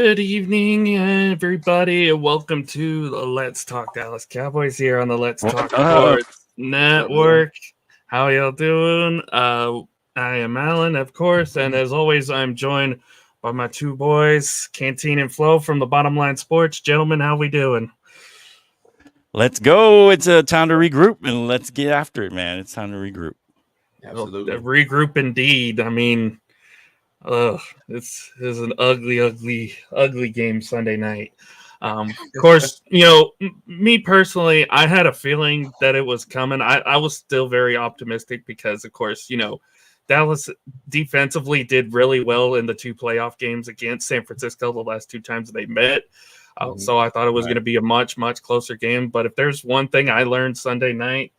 Good evening, everybody, and welcome to the Let's Talk Dallas Cowboys here on the Let's Talk Sports Network. How y'all doing? I am Alan, of course, and as always, I'm joined by my two boys, Canteen and Flo from the Bottom Line Sports. Gentlemen, how we doing? Let's go. It's a time to regroup, and let's get after it, man. It's time to regroup. Absolutely. Well, regroup indeed. I mean, it's an ugly game Sunday night. Of course, me personally, I had a feeling that it was coming. I was still very optimistic because, of course, Dallas defensively did really well in the two playoff games against San Francisco the last two times they met. So I thought it was going to be a much, much closer game. But if there's one thing I learned Sunday night,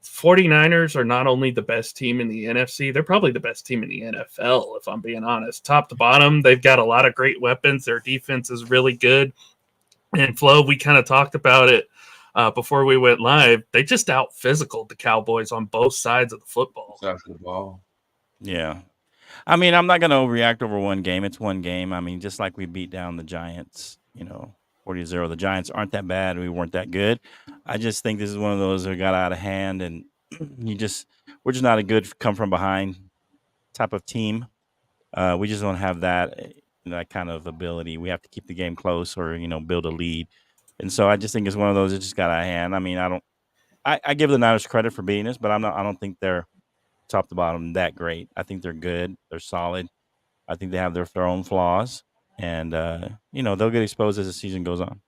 49ers are not only the best team in the NFC, they're probably the best team in the NFL, if I'm being honest. Top to bottom, they've got a lot of great weapons. Their defense is really good. And Flo, we kind of talked about it before we went live. They just out-physicaled the Cowboys on both sides of the football. Yeah. I mean, I'm not going to overreact over one game. It's one game. I mean, just like we beat down the Giants, 40-0. The Giants aren't that bad. We weren't that good. I just think this is one of those that got out of hand, and we're just not a good come from behind type of team. We just don't have that kind of ability. We have to keep the game close or build a lead, and so I just think it's one of those that just got out of hand. I mean, I give the Niners credit for beating us, but I don't think they're top to bottom that great. I think they're good. They're solid. I think they have their own flaws. And, they'll get exposed as the season goes on.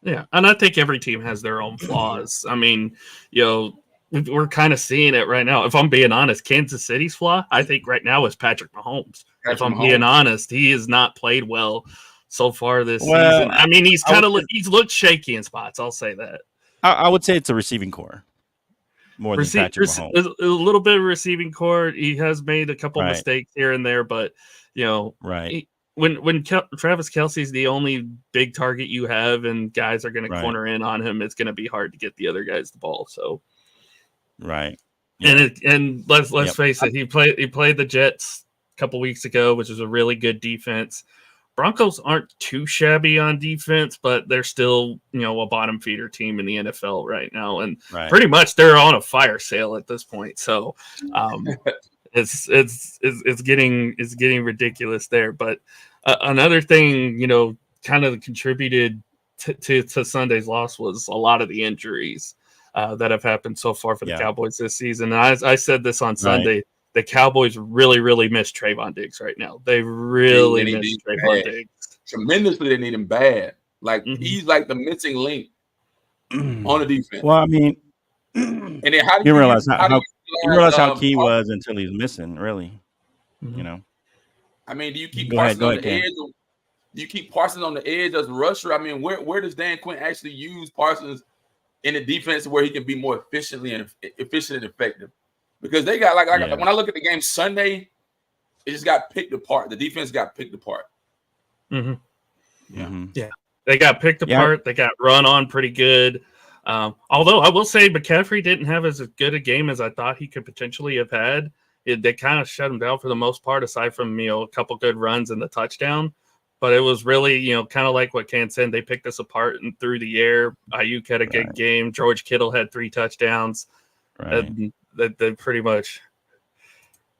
Yeah, and I think every team has their own flaws. I mean, we're kind of seeing it right now. If I'm being honest, Kansas City's flaw, I think right now is Patrick Mahomes. If I'm being honest, he has not played well so far this season. I mean, he's looked shaky in spots. I'll say that. I would say it's a receiving core more than Patrick Mahomes. A little bit of receiving core. He has made a couple mistakes here and there, but When Travis Kelce's the only big target you have and guys are going to corner in on him, it's going to be hard to get the other guys the ball. So, yeah. And let's face it, he played the Jets a couple weeks ago, which is a really good defense. Broncos aren't too shabby on defense, but they're still a bottom feeder team in the NFL right now, and pretty much they're on a fire sale at this point. So, It's getting ridiculous there, but another thing kind of contributed to Sunday's loss was a lot of the injuries that have happened so far for the Cowboys this season. And I said this on Sunday, the Cowboys really miss Trayvon Diggs right now. They really miss Trayvon Diggs tremendously. They need him bad. Like he's like the missing link on the defense. Well, I mean, and then how do you realize how key was until he's missing, really. I mean, do you keep Parsons on the edge? Do you keep Parsons on the edge as a rusher? I mean, where does Dan Quinn actually use Parsons in the defense where he can be more efficient and effective? Because they got when I look at the game Sunday, it just got picked apart. The defense got picked apart. Yeah, they got picked apart. They got run on pretty good. Although I will say McCaffrey didn't have as good a game as I thought he could potentially have had. They kind of shut him down for the most part, aside from a couple good runs and the touchdown. But it was really kind of like what Ken said. They picked us apart and through the air. Ayuk had a good game. George Kittle had 3 touchdowns. They pretty much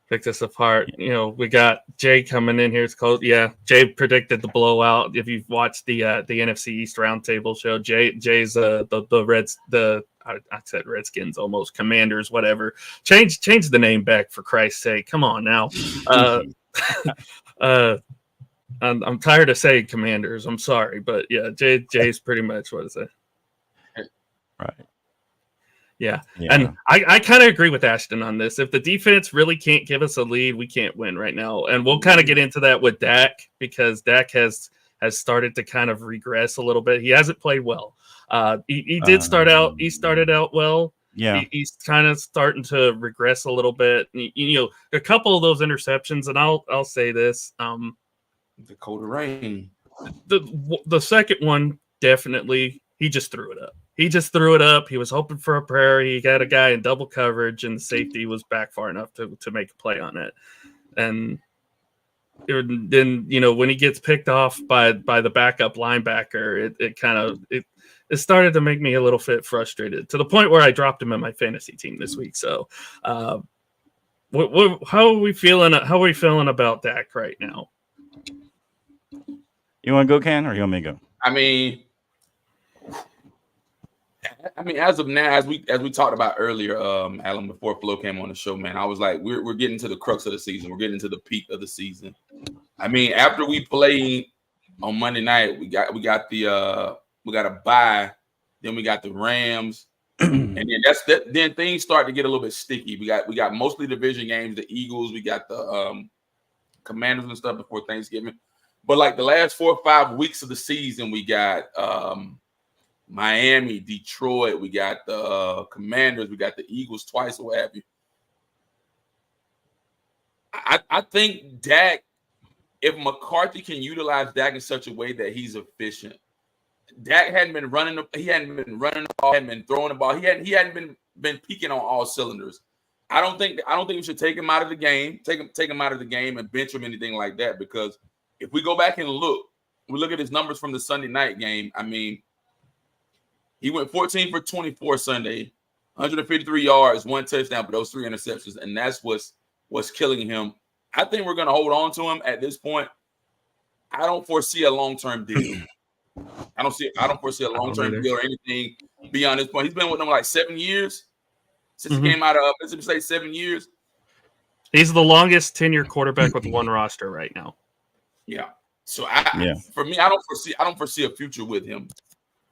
picked us apart. We got Jay coming in here. It's close. Yeah, Jay predicted the blowout. If you've watched the NFC East Roundtable show, Jay's the Reds. I said Redskins, almost Commanders, whatever. Change the name back for Christ's sake. Come on now. I'm tired of saying Commanders. I'm sorry, but yeah, Jay's pretty much what is it? Right. Yeah. And I kind of agree with Ashton on this. If the defense really can't give us a lead, we can't win right now. And we'll kind of get into that with Dak because Dak has started to kind of regress a little bit. He hasn't played well. He did start out. He started out well. Yeah, he's kind of starting to regress a little bit. A couple of those interceptions, and I'll say this: Dakota Rain. The second one definitely he just threw it up. He was hoping for a prayer. He got a guy in double coverage, and the safety was back far enough to make a play on it. And then when he gets picked off by the backup linebacker, it started to make me a little bit frustrated, to the point where I dropped him in my fantasy team this week. So, how are we feeling? How are we feeling about Dak right now? You want to go, Ken, or you want me to go? I mean, as of now, as we talked about earlier, Alan, before Flo came on the show, man, I was like, we're getting to the crux of the season. We're getting to the peak of the season. I mean, after we played on Monday night, we got a bye, then we got the Rams, and then then things start to get a little bit sticky. We got mostly division games, the Eagles, we got the Commanders and stuff before Thanksgiving. But like the last 4 or 5 weeks of the season, we got Miami, Detroit, we got the Commanders, we got the Eagles twice, or what have you. I think Dak, if McCarthy can utilize Dak in such a way that he's efficient, Dak hadn't been running the ball, hadn't been throwing the ball, he hadn't been peaking on all cylinders. I don't think we should take him out of the game, take him out of the game and bench him, anything like that, because if we go back and we look at his numbers from the Sunday night game. I mean, he went 14 for 24 Sunday, 153 yards, 1 touchdown, but those 3 interceptions, and that's what's killing him. I think we're going to hold on to him at this point. I don't foresee a long-term deal. I don't foresee a long-term deal or anything beyond this point. He's been with them like 7 years since he came out of Mississippi State. 7 years. He's the longest tenure quarterback with one roster right now. Yeah. So for me, I don't foresee a future with him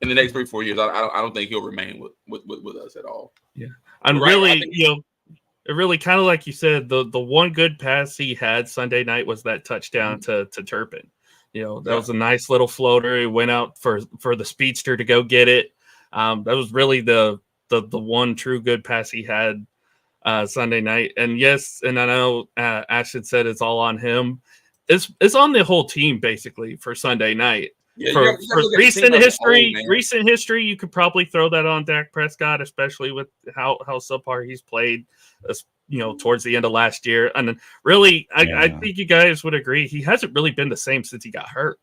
in the next 3-4 years. I don't think he'll remain with us at all. Yeah, and really, it really kind of like you said, the one good pass he had Sunday night was that touchdown to Turpin. That was a nice little floater. He went out for the speedster to go get it. That was really the one true good pass he had Sunday night. And yes, and I know Ashton said it's all on him. It's on the whole team basically for Sunday night. Yeah, for recent history, you could probably throw that on Dak Prescott, especially with how subpar he's played, towards the end of last year. And then really, I think you guys would agree, he hasn't really been the same since he got hurt.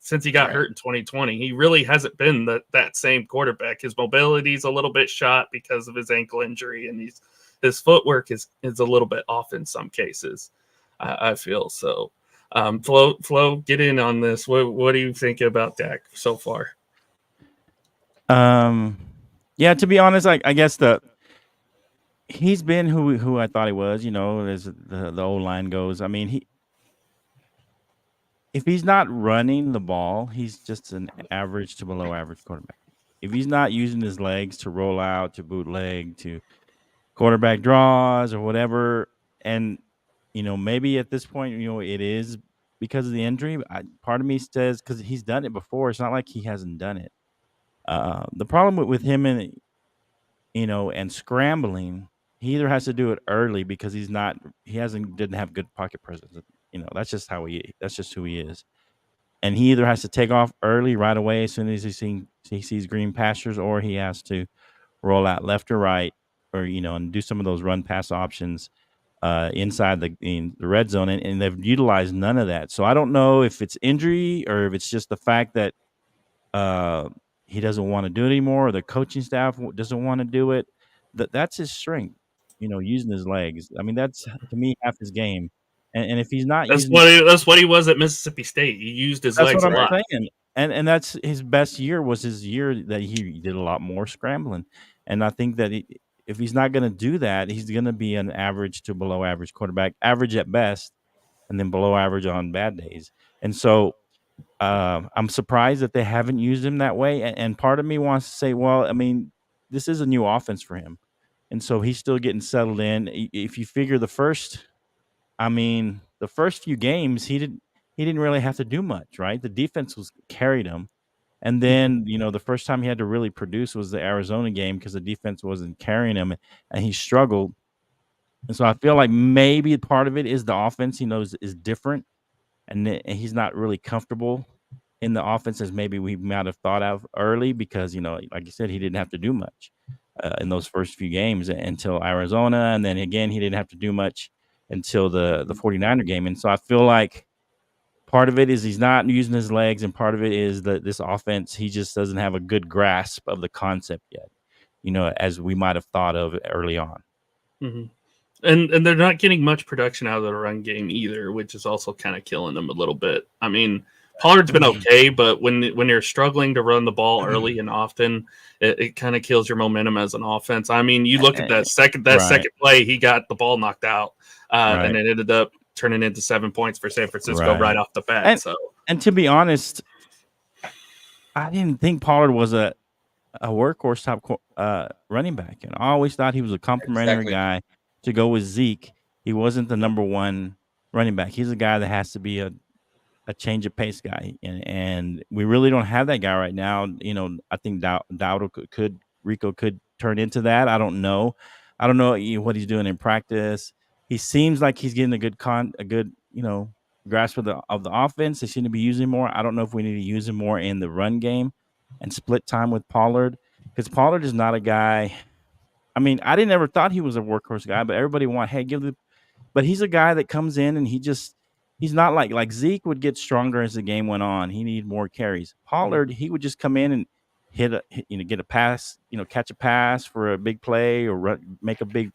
Since he got hurt in 2020, he really hasn't been that same quarterback. His mobility is a little bit shot because of his ankle injury, and his footwork is a little bit off in some cases, I feel. So, Flo, get in on this. What do you think about Dak so far? Yeah, to be honest, I guess he's been who I thought he was, as the old line goes. I mean, if he's not running the ball, he's just an average to below average quarterback. If he's not using his legs to roll out, to bootleg, to quarterback draws or whatever, and maybe at this point, it is because of the injury. Part of me says because he's done it before. It's not like he hasn't done it. The problem with him and scrambling, he either has to do it early because didn't have good pocket presence. That's just that's just who he is. And he either has to take off early right away as soon as he sees green pastures, or he has to roll out left or right, or and do some of those run pass options inside the red zone, and they've utilized none of that. So I don't know if it's injury or if it's just the fact that he doesn't want to do it anymore, or the coaching staff doesn't want to do it. That's his strength, using his legs. I mean, that's to me half his game. And if he's not, that's what he was at Mississippi State. He used his legs a lot. That's what I'm saying. And that's his best year, was his year that he did a lot more scrambling. And I think that if he's not going to do that, he's going to be an average to below average quarterback, average at best, and then below average on bad days. And so I'm surprised that they haven't used him that way. And part of me wants to say, well, I mean, this is a new offense for him. And so he's still getting settled in. If you figure the first few games, he didn't really have to do much, right? The defense carried him. And then, the first time he had to really produce was the Arizona game because the defense wasn't carrying him, and he struggled. And so I feel like maybe part of it is the offense he knows is different, and he's not really comfortable in the offense as maybe we might have thought of early because, like you said, he didn't have to do much in those first few games until Arizona. And then again, he didn't have to do much until the 49er game. And so I feel like Part of it is he's not using his legs, and part of it is that this offense, he just doesn't have a good grasp of the concept yet, as we might have thought of early on. Mm-hmm. And they're not getting much production out of the run game either, which is also kind of killing them a little bit. I mean, Pollard's been okay, but when you're struggling to run the ball early and often, it kind of kills your momentum as an offense. I mean, you look at that second play, he got the ball knocked out, and it ended up turning into 7 points for San Francisco right off the bat. And to be honest, I didn't think Pollard was a workhorse top running back, and I always thought he was a complimentary guy to go with Zeke. He wasn't the number one running back. He's a guy that has to be a change of pace guy, and we really don't have that guy right now. I think Rico could turn into that. I don't know what he's doing in practice. He seems like he's getting a good grasp of the offense. They seem to be using more. I don't know if we need to use him more in the run game and split time with Pollard, because Pollard is not a guy. I mean, I didn't ever thought he was a workhorse guy, but everybody but he's a guy that comes in and he's not like Zeke would get stronger as the game went on. He needed more carries. Pollard, he would just come in and get a pass, catch a pass for a big play or make a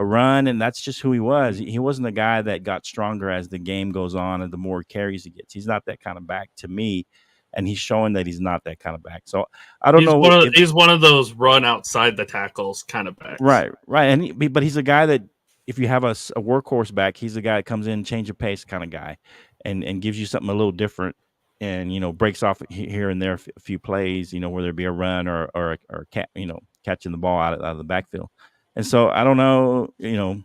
run, and that's just who he was. He wasn't a guy that got stronger as the game goes on and the more carries he gets. He's not that kind of back to me, and he's showing that he's not that kind of back. So I don't know. He's one of those run outside the tackles kind of backs. Right. But he's a guy that, if you have a workhorse back, he's the guy that comes in, change of pace kind of guy, and gives you something a little different, and breaks off here and there a few plays, whether it be a run or catching the ball out of the backfield. And so I don't know, the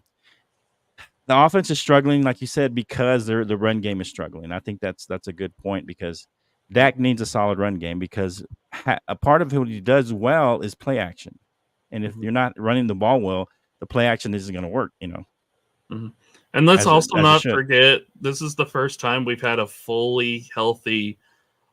offense is struggling, like you said, because the run game is struggling. I think that's a good point, because Dak needs a solid run game, because a part of what he does well is play action, and if you're not running the ball well, the play action isn't going to work, Mm-hmm. And let's also not forget, this is the first time we've had a fully healthy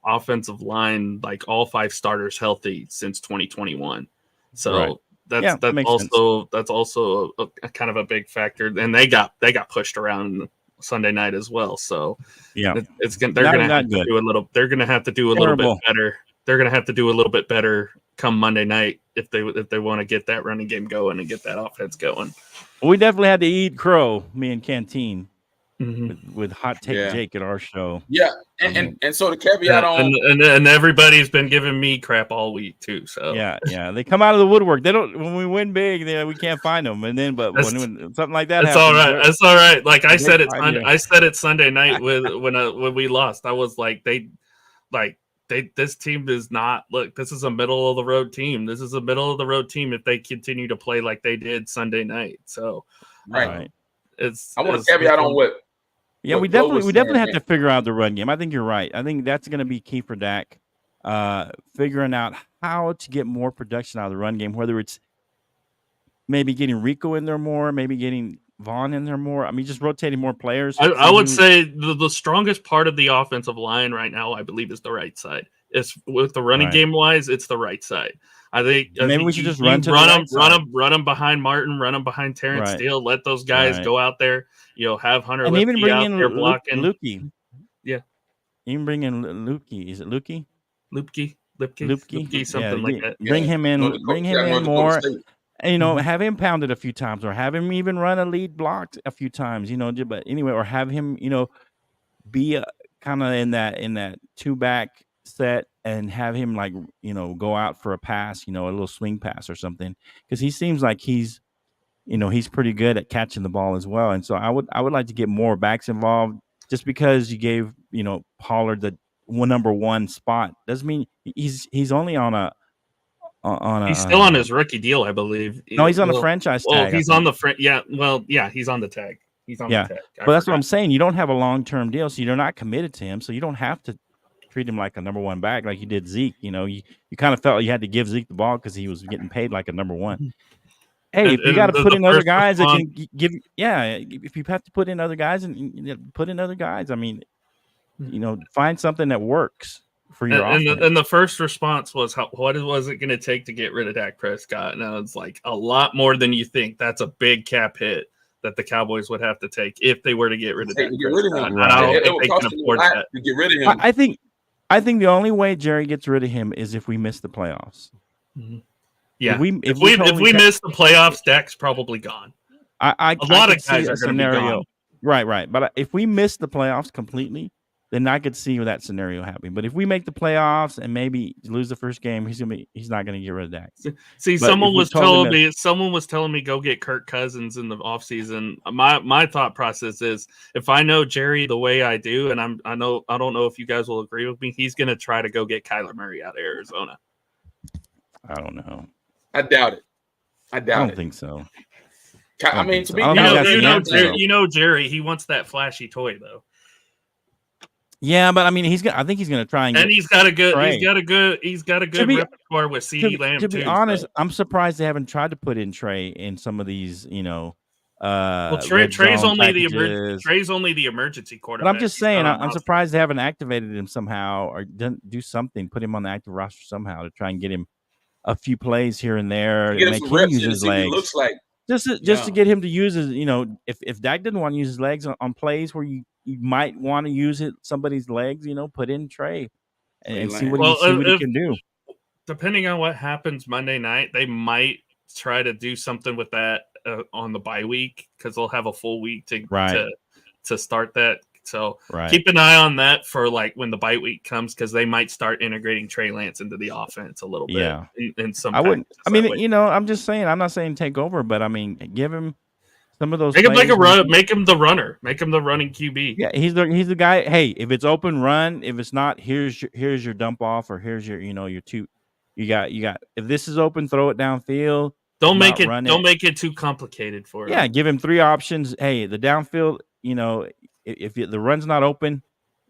offensive line, like all 5 starters healthy, since 2021. So that's also a kind of a big factor. And they got pushed around Sunday night as well. So they're going to have to do a little. They're going to have to do a little bit better. They're going to have to do a little bit better come Monday night if they want to get that running game going and get that offense going. We definitely had to eat crow, me and Canteen, with Hot Take Jake at our show. Yeah, and so the caveat on and everybody's been giving me crap all week too. So yeah, they come out of the woodwork. They don't, when we win big, we can't find them, and then when something like that happens, that's all right. Like I said it Sunday night when we lost. I was like this team is not, look, this is a middle of the road team. This is a middle of the road team if they continue to play like they did Sunday night. So I want to caveat on what. Yeah, we definitely have to figure out the run game. I think you're right. I think that's going to be key for Dak, figuring out how to get more production out of the run game, whether it's maybe getting Rico in there more, maybe getting Vaughn in there more. I mean, just rotating more players. I would say the strongest part of the offensive line right now, I believe, is the right side. It's with the running game wise, it's the right side. I think maybe we should just run them behind Martin, run them behind Terrence Steele. Let those guys go out there. Have Hunter and even bring in there blocking Lukey. Yeah, even bring in Lukey. Is it Lukey? Lupke, something like that. Bring him in. Bring him in more. And, have him pounded a few times, or have him even run a lead blocked a few times, but anyway, or have him, be kind of in that 2-back set, and have him go out for a pass, a little swing pass or something, because he seems like he's pretty good at catching the ball as well. And so I would like to get more backs involved. Just because you gave, Pollard the number 1 spot doesn't mean he's only on a he's still on his rookie deal, I believe. No, he's on the franchise tag. He's on the he's on the tag. He's on the tag. But that's what I'm saying. You don't have a long-term deal, so you're not committed to him. So you don't have to treat him like a number 1 back like you did Zeke. You kind of felt like you had to give Zeke the ball because he was getting paid like a number 1. Hey, if you got to put in other guys that can give, if you have to put in other guys and put in other guys, I mean, find something that works for your offense. And the first response was, what was it going to take to get rid of Dak Prescott? And I was like, a lot more than you think. That's a big cap hit. that the Cowboys would have to take if they were to get rid of Dak Prescott. Right. I don't it think would they cost can them afford a lot that. to get rid of him. I think the only way Jerry gets rid of him is if we miss the playoffs. Mm-hmm. Yeah, if we miss the playoffs, Dak's probably gone. A lot of guys are going to be gone. Right. But if we miss the playoffs completely, then I could see that scenario happening. But if we make the playoffs and maybe lose the first game, he's not going to get rid of Dak. See, someone was telling me go get Kirk Cousins in the offseason. My thought process is if I know Jerry the way I do, and I don't know if you guys will agree with me, he's going to try to go get Kyler Murray out of Arizona. I don't know. I doubt it. I don't think so. I mean, to be you know Jerry, he wants that flashy toy though. Yeah, but I mean, I think he's going to try and he's got a good repertoire with CeeDee Lamb too. To be honest, I'm surprised they haven't tried to put in Trey in some of these, Trey's only the emergency quarterback. But I'm just saying, I'm surprised they haven't activated him somehow or do something, put him on the active roster somehow to try and get him a few plays here and there, get make him use his legs. Looks like just to get him to use his, if Dak didn't want to use his legs on plays where you might want to use somebody's legs, put in Trey and see what he can do. Depending on what happens Monday night, they might try to do something with that on the bye week because they'll have a full week to start that. So keep an eye on that for like when the bye week comes because they might start integrating Trey Lance into the offense a little bit. Yeah, in some. I wouldn't. I mean, I'm just saying. I'm not saying take over, but I mean, give him some of those. Make him like a run. Make him the runner. Make him the running QB. Yeah, he's the guy. Hey, if it's open, run. If it's not, here's your dump off, or here's your your two. You got. If this is open, throw it downfield. Don't make it too complicated for him. Yeah, give him 3 options. Hey, the downfield. If the run's not open,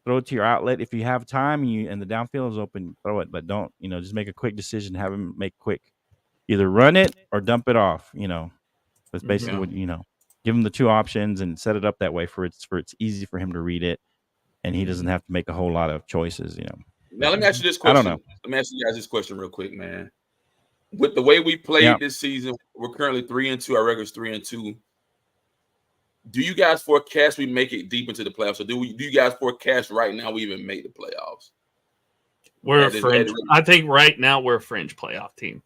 throw it to your outlet. If you have time and the downfield is open, throw it. But don't, just make a quick decision. Have him make quick. Either run it or dump it off. That's basically what Give him the 2 options and set it up that way for it's easy for him to read it, and he doesn't have to make a whole lot of choices. Now let me ask you this question. I don't know. Let me ask you guys this question real quick, man. With the way we played this season, we're currently 3-2. Our record's 3-2. Do you guys forecast we make it deep into the playoffs? Or do you guys forecast right now we even make the playoffs? We're a fringe. I think right now we're a fringe playoff team.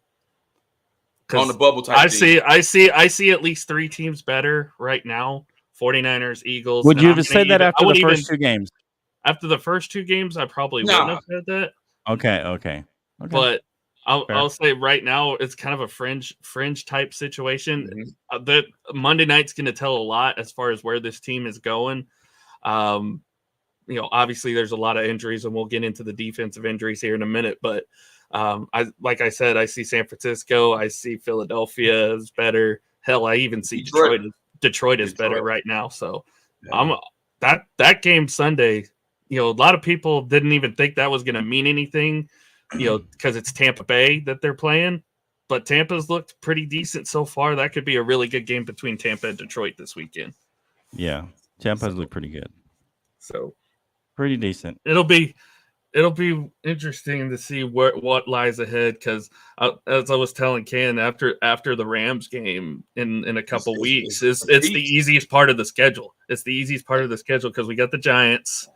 On the bubble type. I see at least 3 teams better right now. 49ers, Eagles. Would you have said that after the first 2 games? After the first 2 games, I probably wouldn't have said that. Okay. But I'll say right now it's kind of a fringe type situation. Mm-hmm. That Monday night's going to tell a lot as far as where this team is going. Obviously there's a lot of injuries, and we'll get into the defensive injuries here in a minute. But I see San Francisco, I see Philadelphia is better. Hell, I even see Detroit is better right now. So that game Sunday, a lot of people didn't even think that was going to mean anything. Because it's Tampa Bay that they're playing, but Tampa's looked pretty decent so far. That could be a really good game between Tampa and Detroit this weekend. Yeah, Tampa's looked pretty good. So pretty decent. It'll be interesting to see what lies ahead. Because as I was telling Ken, after the Rams game in a couple weeks, it's the easiest part of the schedule. It's the easiest part of the schedule because we got the Giants.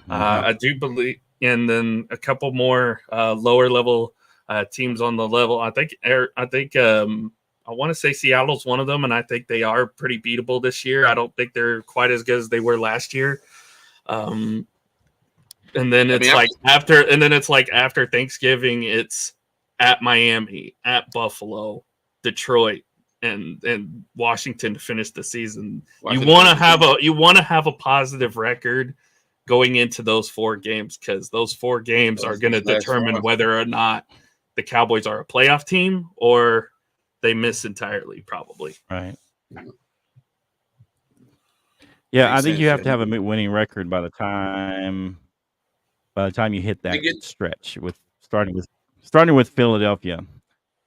I do believe. And then a couple more lower level teams on the level. I want to say Seattle's one of them, and I think they are pretty beatable this year. I don't think they're quite as good as they were last year. And then it's like after Thanksgiving, it's at Miami, at Buffalo, Detroit, and Washington to finish the season. You want to have a positive record going into those 4 games, because those 4 games are going to determine whether or not the Cowboys are a playoff team or they miss entirely, probably. Right. Yeah, I think you have to have a winning record by the time you hit that stretch starting with Philadelphia.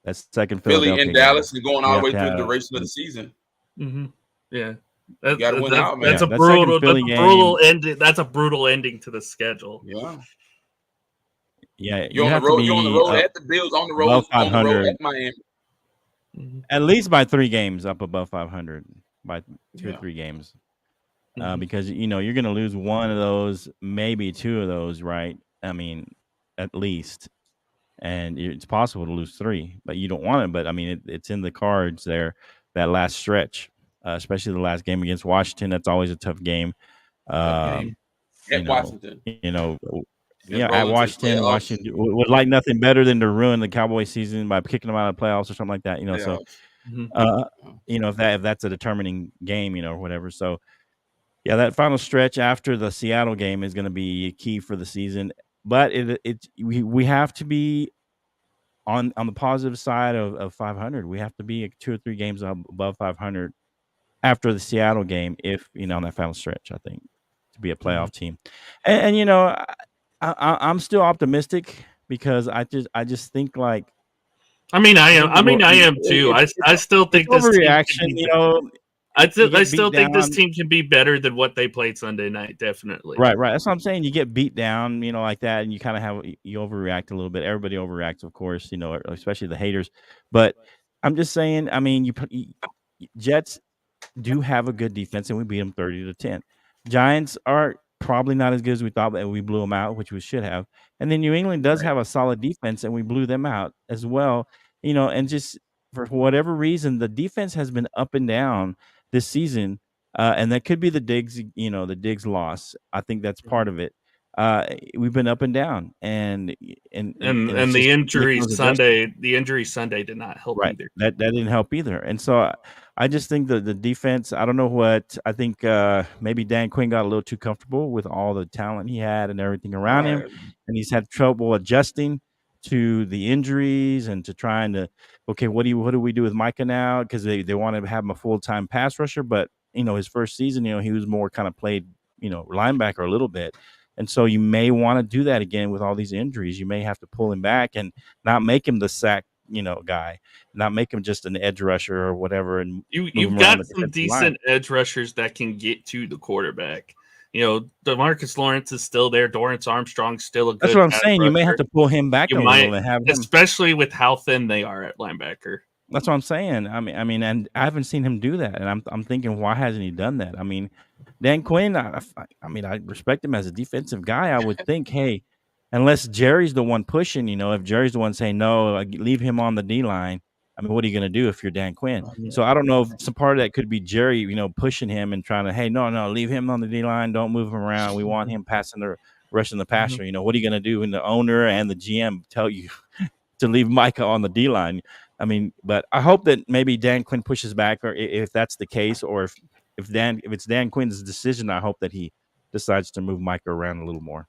That's second Philadelphia. Philly and Dallas and going all the way through the duration of the season. Mm-hmm. Yeah. That's a brutal ending. That's a brutal ending to the schedule. Yeah. Yeah. You're on the road at the Bills, on the road at Miami. At least by 3 games up above 500. by 2 or 3 games. Mhm. Because you're going to lose one of those, maybe 2 of those, right? I mean, at least, and it's possible to lose 3, but you don't want it. But I mean, it's in the cards there. That last stretch, especially the last game against Washington, that's always a tough game. game. At Washington. At Washington, Washington would like nothing better than to ruin the Cowboys season by kicking them out of the playoffs or something like that. So, if that's a determining game, or whatever. So, yeah, that final stretch after the Seattle game is going to be key for the season. But we have to be on the positive side of 500. We have to be 2 or 3 games above 500 after the Seattle game, if on that final stretch, I think, to be a playoff team. And I'm still optimistic because I just think like. I am too. I still think this overreaction. I still think this team can be better than what they played Sunday night. Definitely. Right. That's what I'm saying. You get beat down, like that, and you kind of you overreact a little bit. Everybody overreacts, of course, especially the haters. But I'm just saying. I mean, Jets do have a good defense, and we beat them 30-10. Giants are probably not as good as we thought, but we blew them out, which we should have. And then New England does have a solid defense, and we blew them out as well. And just for whatever reason, the defense has been up and down this season, and that could be the Diggs loss. I think that's part of it. We've been up and down, and the injury Sunday did not help either. That didn't help either, and so I just think the defense. I don't know what I think. Maybe Dan Quinn got a little too comfortable with all the talent he had and everything around him, and he's had trouble adjusting to the injuries and to trying to. Okay, what do we do with Micah now? Because they want to have him a full-time pass rusher, but his first season, he was more kind of played linebacker a little bit. And so you may want to do that again with all these injuries. You may have to pull him back and not make him the sack, guy, not make him just an edge rusher or whatever. And you've got some decent edge rushers that can get to the quarterback. DeMarcus Lawrence is still there. Dorrance Armstrong's still a good. That's what I'm saying. Rusher. You may have to pull him back little and have him, especially with how thin they are at linebacker. That's what I'm saying. I mean, and I haven't seen him do that, and I'm thinking, why hasn't he done that? I mean, Dan Quinn, I respect him as a defensive guy. I would think, hey, unless Jerry's the one pushing, if Jerry's the one saying no, leave him on the D line. I mean, what are you going to do if you're Dan Quinn? So I don't know if some part of that could be Jerry, pushing him and trying to, hey, no, leave him on the D line. Don't move him around. We want him rushing the passer. What are you going to do when the owner and the GM tell you to leave Micah on the D line? I mean, but I hope that maybe Dan Quinn pushes back, or if that's the case, or if it's Dan Quinn's decision, I hope that he decides to move Micah around a little more.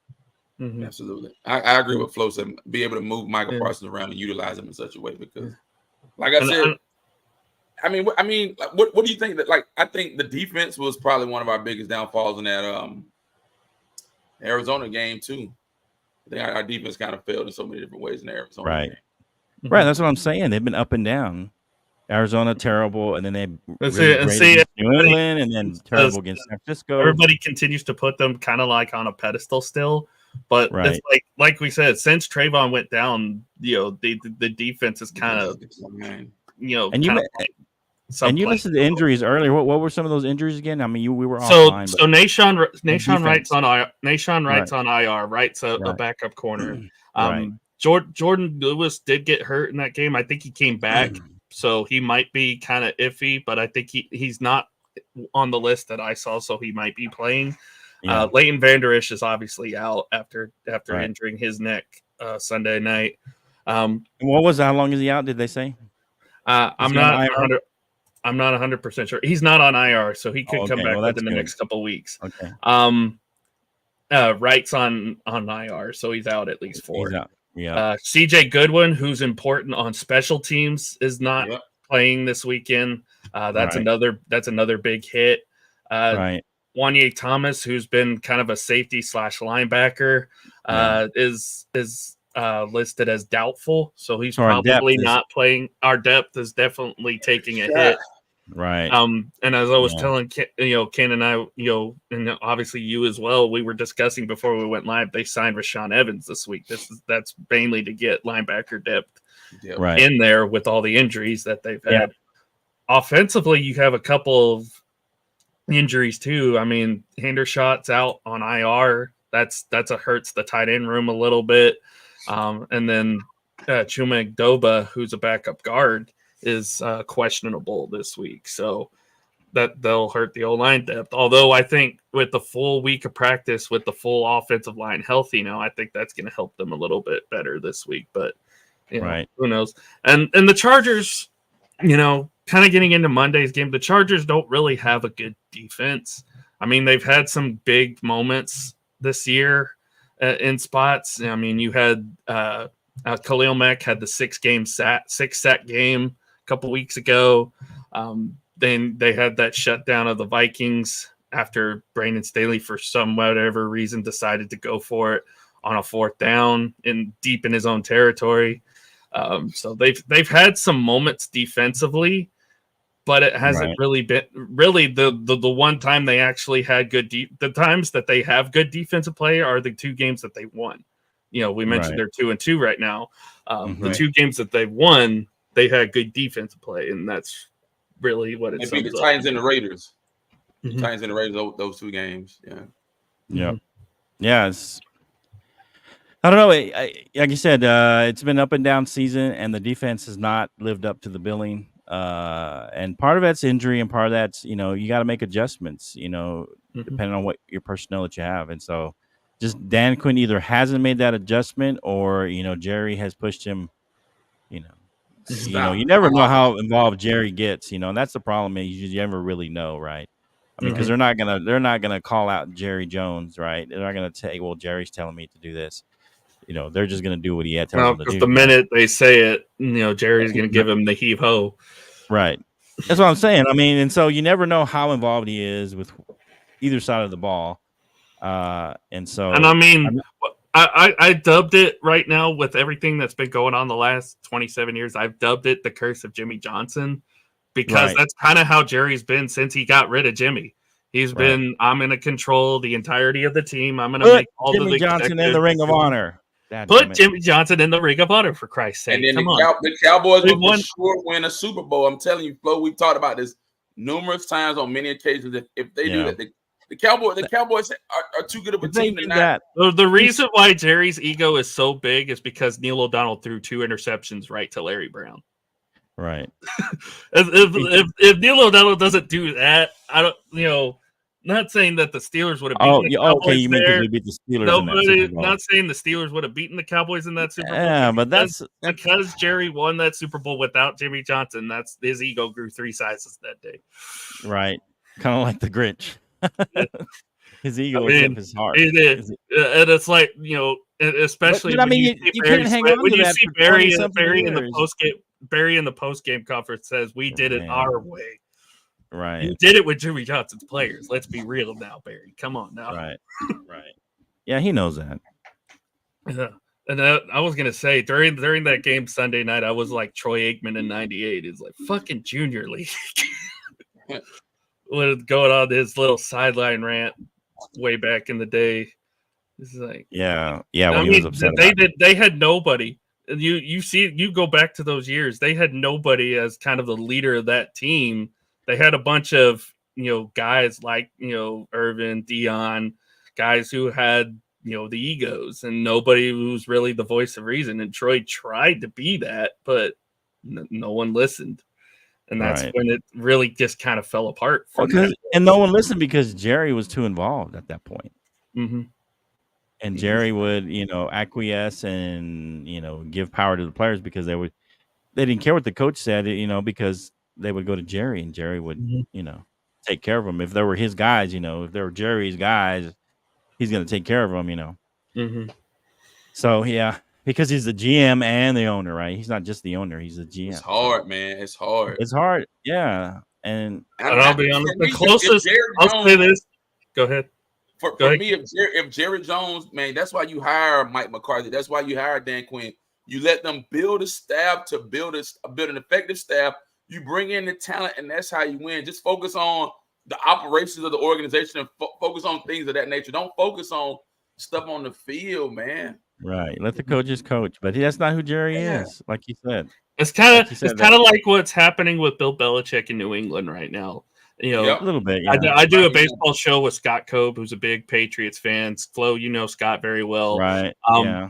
Mm-hmm. Absolutely. I agree with Flo said, be able to move Michael Parsons around and utilize him in such a way because, like I said, I mean, what do you think that? Like, I think the defense was probably one of our biggest downfalls in that Arizona game too. I think our defense kind of failed in so many different ways in the Arizona game. Right, that's what I'm saying. They've been up and down. Arizona terrible, and then they New England, and then terrible against San Francisco. Everybody continues to put them kind of like on a pedestal still, but it's like we said, since Trayvon went down, the defense is kind of And you listed the injuries earlier. What were some of those injuries again? I mean, we were offline. So Nahshon Wright's on IR. Wright's a backup corner. Jordan Lewis did get hurt in that game. I think he came back, so he might be kind of iffy, but I think he's not on the list that I saw, so he might be playing. Leighton Vander Esch is obviously out after injuring his neck Sunday night. And what was how long is he out? Did they say? I'm not 100% sure. He's not on IR, so he could come back within the next couple of weeks. Okay. Wright's on IR, so he's out at least 4. He's out. Yeah. CJ Goodwin, who's important on special teams, is not playing this weekend. That's another big hit. Wanye Thomas, who's been kind of a safety / linebacker, is listed as doubtful, so he's probably not playing. Our depth is definitely taking a hit. Right. And as I was telling Ken and I, and obviously you as well, we were discussing before we went live, they signed Rashaan Evans this week. That's mainly to get linebacker depth in there with all the injuries that they've had. Offensively, you have a couple of injuries too. I mean, Hendershot's out on IR. That's a hurts the tight end room a little bit. And then Chuma Doba, who's a backup guard, is questionable this week. So they'll hurt the O-line depth. Although I think with the full week of practice, with the full offensive line healthy now, I think that's going to help them a little bit better this week. But who knows? And the Chargers, kind of getting into Monday's game, the Chargers don't really have a good defense. I mean, they've had some big moments this year in spots. I mean, you had Khalil Mack had the 6-sack game a couple weeks ago. Then they had that shutdown of the Vikings after Brandon Staley, for some whatever reason, decided to go for it on a 4th down deep in his own territory. So they've had some moments defensively, but it hasn't really been the one time they actually had the times that they have good defensive play are the 2 games that they won. We mentioned they're 2-2 right now. The 2 games that they've won, they had good defensive play, and that's really what it's. They beat the Titans and the Raiders. The Titans and the Raiders, those 2 games. Yeah. It's, I don't know. Like you said, it's been up and down season, and the defense has not lived up to the billing. And part of that's injury, and part of that's you got to make adjustments. Depending on what your personnel that you have, and so just Dan Quinn either hasn't made that adjustment, or Jerry has pushed him. You never know how involved Jerry gets. And that's the problem. You never really know, right? I mean, because they're not gonna call out Jerry Jones, right? They're not gonna say, "Well, Jerry's telling me to do this." They're just gonna do what he tells them to do. The minute they say it, Jerry's gonna give him the heave ho. Right. That's what I'm saying. I mean, and so you never know how involved he is with either side of the ball. And I mean, I dubbed it right now with everything that's been going on the last 27 years. I've dubbed it the curse of Jimmy Johnson, because that's kind of how Jerry's been since he got rid of Jimmy. He's been, I'm going to control the entirety of the team. I'm going to make all Jimmy Johnson in the Ring of Honor. Put Jimmy Johnson in the Ring of Honor, for Christ's sake. And then the Cowboys will for sure win a Super Bowl. I'm telling you, Flo, we've talked about this numerous times on many occasions. If they do that, the Cowboys are too good of a team to not. The reason why Jerry's ego is so big is because Neil O'Donnell threw 2 interceptions right to Larry Brown. Right. if Neil O'Donnell doesn't do that, I don't, not saying that the Steelers would have beaten the Cowboys. Okay, you mean because we beat the Steelers? Not saying the Steelers would have beaten the Cowboys in that Super Bowl. Yeah, but that's because Jerry won that Super Bowl without Jimmy Johnson. That's his ego grew 3 sizes that day. Right, kind of like the Grinch. His ego is up his heart. It is, and it's like especially. But you can't hang on to that. See Barry in the post game conference says, "We did it our way." Right. You did it with Jimmy Johnson's players. Let's be real now, Barry. Come on now. Right. Yeah, he knows that. Yeah. And I was gonna say during that game Sunday night, I was like Troy Aikman in '98. It's like fucking Junior League. Going on his little sideline rant way back in the day. It's like yeah. When he was upset. They had nobody. You go back to those years. They had nobody as kind of the leader of that team. They had a bunch of guys like Irvin, Dion, guys who had the egos, and nobody was really the voice of reason. And Troy tried to be that, but no one listened, and that's when it really just kind of fell apart. And no one listened because Jerry was too involved at that point. Mm-hmm. And Jerry would acquiesce and give power to the players because they didn't care what the coach said, because they would go to Jerry, and Jerry would, take care of them. If they were his guys, if they were Jerry's guys, he's going to take care of them, Mm-hmm. So, yeah, because he's the GM and the owner, right? He's not just the owner. He's the GM. It's hard, man. It's hard. It's hard. Yeah. And I'll be honest, the closest, I'll say this. Go ahead. For me, if Jerry Jones, man, that's why you hire Mike McCarthy. That's why you hire Dan Quinn. You let them build a staff to build an effective staff. You bring in the talent, and that's how you win. Just focus on the operations of the organization and focus on things of that nature. Don't focus on stuff on the field, man. Right. Let the coaches coach, but that's not who Jerry is, like you said. It's kind of like what's happening with Bill Belichick in New England right now. a little bit. Yeah. I do a baseball show with Scott Cobe, who's a big Patriots fan. Flo, you know Scott very well. Right.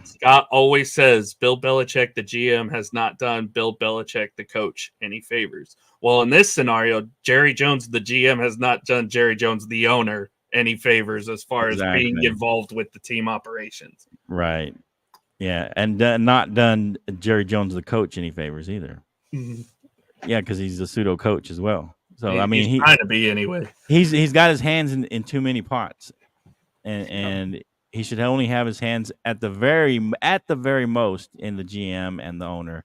Scott always says Bill Belichick, the GM, has not done Bill Belichick, the coach, any favors. Well, in this scenario, Jerry Jones, the GM, has not done Jerry Jones, the owner, any favors as far as being involved with the team operations. Right. Yeah, and not done Jerry Jones, the coach, any favors either. Mm-hmm. Yeah, because he's a pseudo coach as well. So he's trying to be anyway. He's got his hands in too many pots, and he should only have his hands at the very most in the GM and the owner.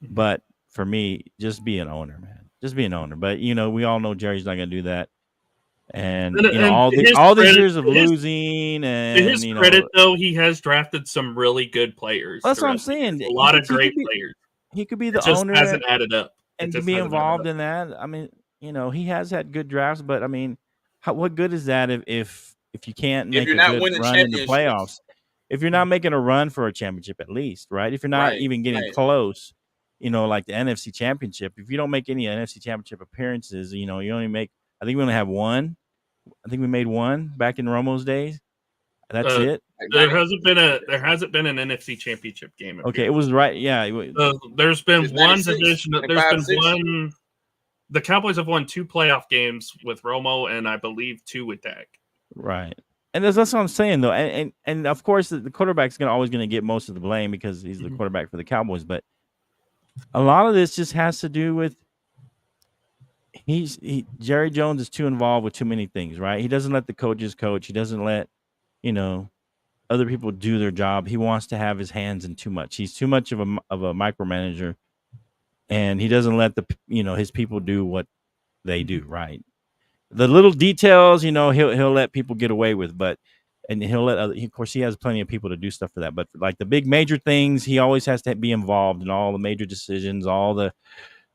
But for me, just be an owner, man. Just be an owner. But we all know Jerry's not going to do that. And all these years of losing, and to his credit, though, he has drafted some really good players. That's what I'm saying. A lot of great players. He could be the owner. Hasn't added up. And to be involved in that. I mean, he has had good drafts, but I mean, what good is that if you can't make a good run in the playoffs? If you're not making a run for a championship, at least, right? If you're not even getting close, like the NFC Championship. If you don't make any NFC Championship appearances, you only make. I think we only have one. I think we made one back in Romo's days. That's it. There hasn't been an NFC Championship game. Okay, it was right. Yeah, there's been one division. There's been one. The Cowboys have won 2 playoff games with Romo, and I believe 2 with Dak. Right, and that's what I'm saying though. And of course, the quarterback's always going to get most of the blame because he's the quarterback for the Cowboys. But a lot of this just has to do with. Jerry Jones is too involved with too many things, right? He doesn't let the coaches coach. He doesn't let, other people do their job. He wants to have his hands in too much. He's too much of a micromanager, and he doesn't let his people do what they do, right? The little details, he'll let people get away with, and he'll let of course, he has plenty of people to do stuff for that. But like the big major things, he always has to be involved in all the major decisions, all the.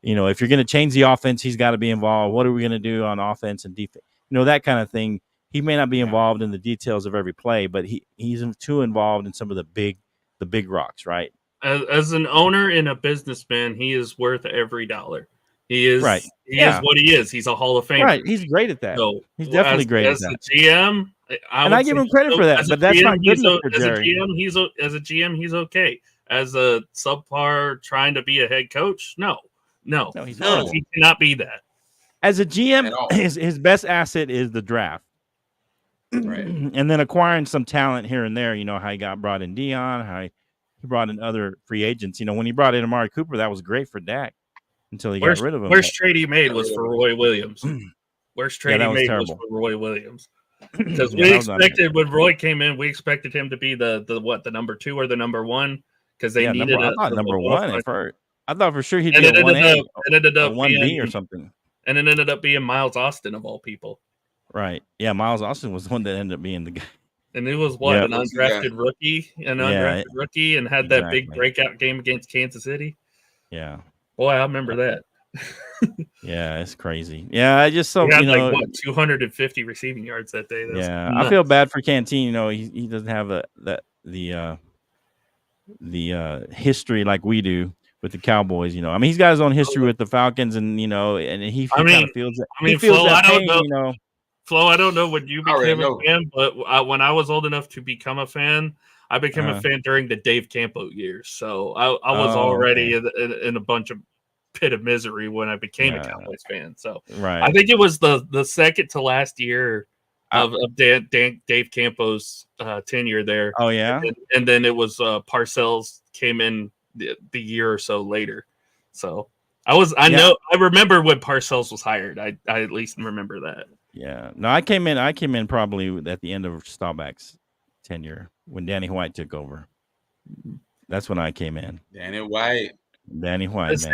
If you're going to change the offense, he's got to be involved. What are we going to do on offense and defense? That kind of thing. He may not be involved in the details of every play, but he's too involved in some of the big rocks, right? As an owner and a businessman, he is worth every dollar. He is right. He is what he is. He's a Hall of Famer. Right. He's great at that. So he's definitely great at that. As a GM, I give him credit for that, but that's not good enough for Jerry. As a GM, he's okay. As a subpar trying to be a head coach, no, he's not. He cannot be that. As a GM, his best asset is the draft, right? And then acquiring some talent here and there. How he got brought in Dion, how he brought in other free agents. When he brought in Amari Cooper, that was great for Dak until he got rid of him. Worst trade he made was for Roy Williams. Worst trade he made was for Roy Williams. Because we expected when Roy came in, we expected him to be the number 2 or the number 1 because they needed number 1 at first. I thought for sure he'd be a 1A, ended up 1B or something. And it ended up being Miles Austin of all people. Right. Yeah, Miles Austin was the one that ended up being the guy. And it was an undrafted rookie, and had that big breakout game against Kansas City. Yeah. Boy, I remember that. Yeah, it's crazy. Yeah, I just 250 receiving yards that day. I feel bad for Canteen. He doesn't have the history like we do with the Cowboys. He's got his own history with the Falcons, and and he kind of feels that. Flo, I don't know. Flo, I don't know when you became a fan, but when I was old enough to become a fan, I became a fan during the Dave Campo years. So I was already in a bunch of pit of misery when I became a Cowboys fan. So I think it was the second to last year of Dave Campo's tenure there. Oh yeah, and then it was Parcells came in the year or so later. So I remember when Parcells was hired. I at least remember that. Yeah, no, I came in probably at the end of Staubach's tenure when Danny White took over. That's when I came in. Danny White, man. That's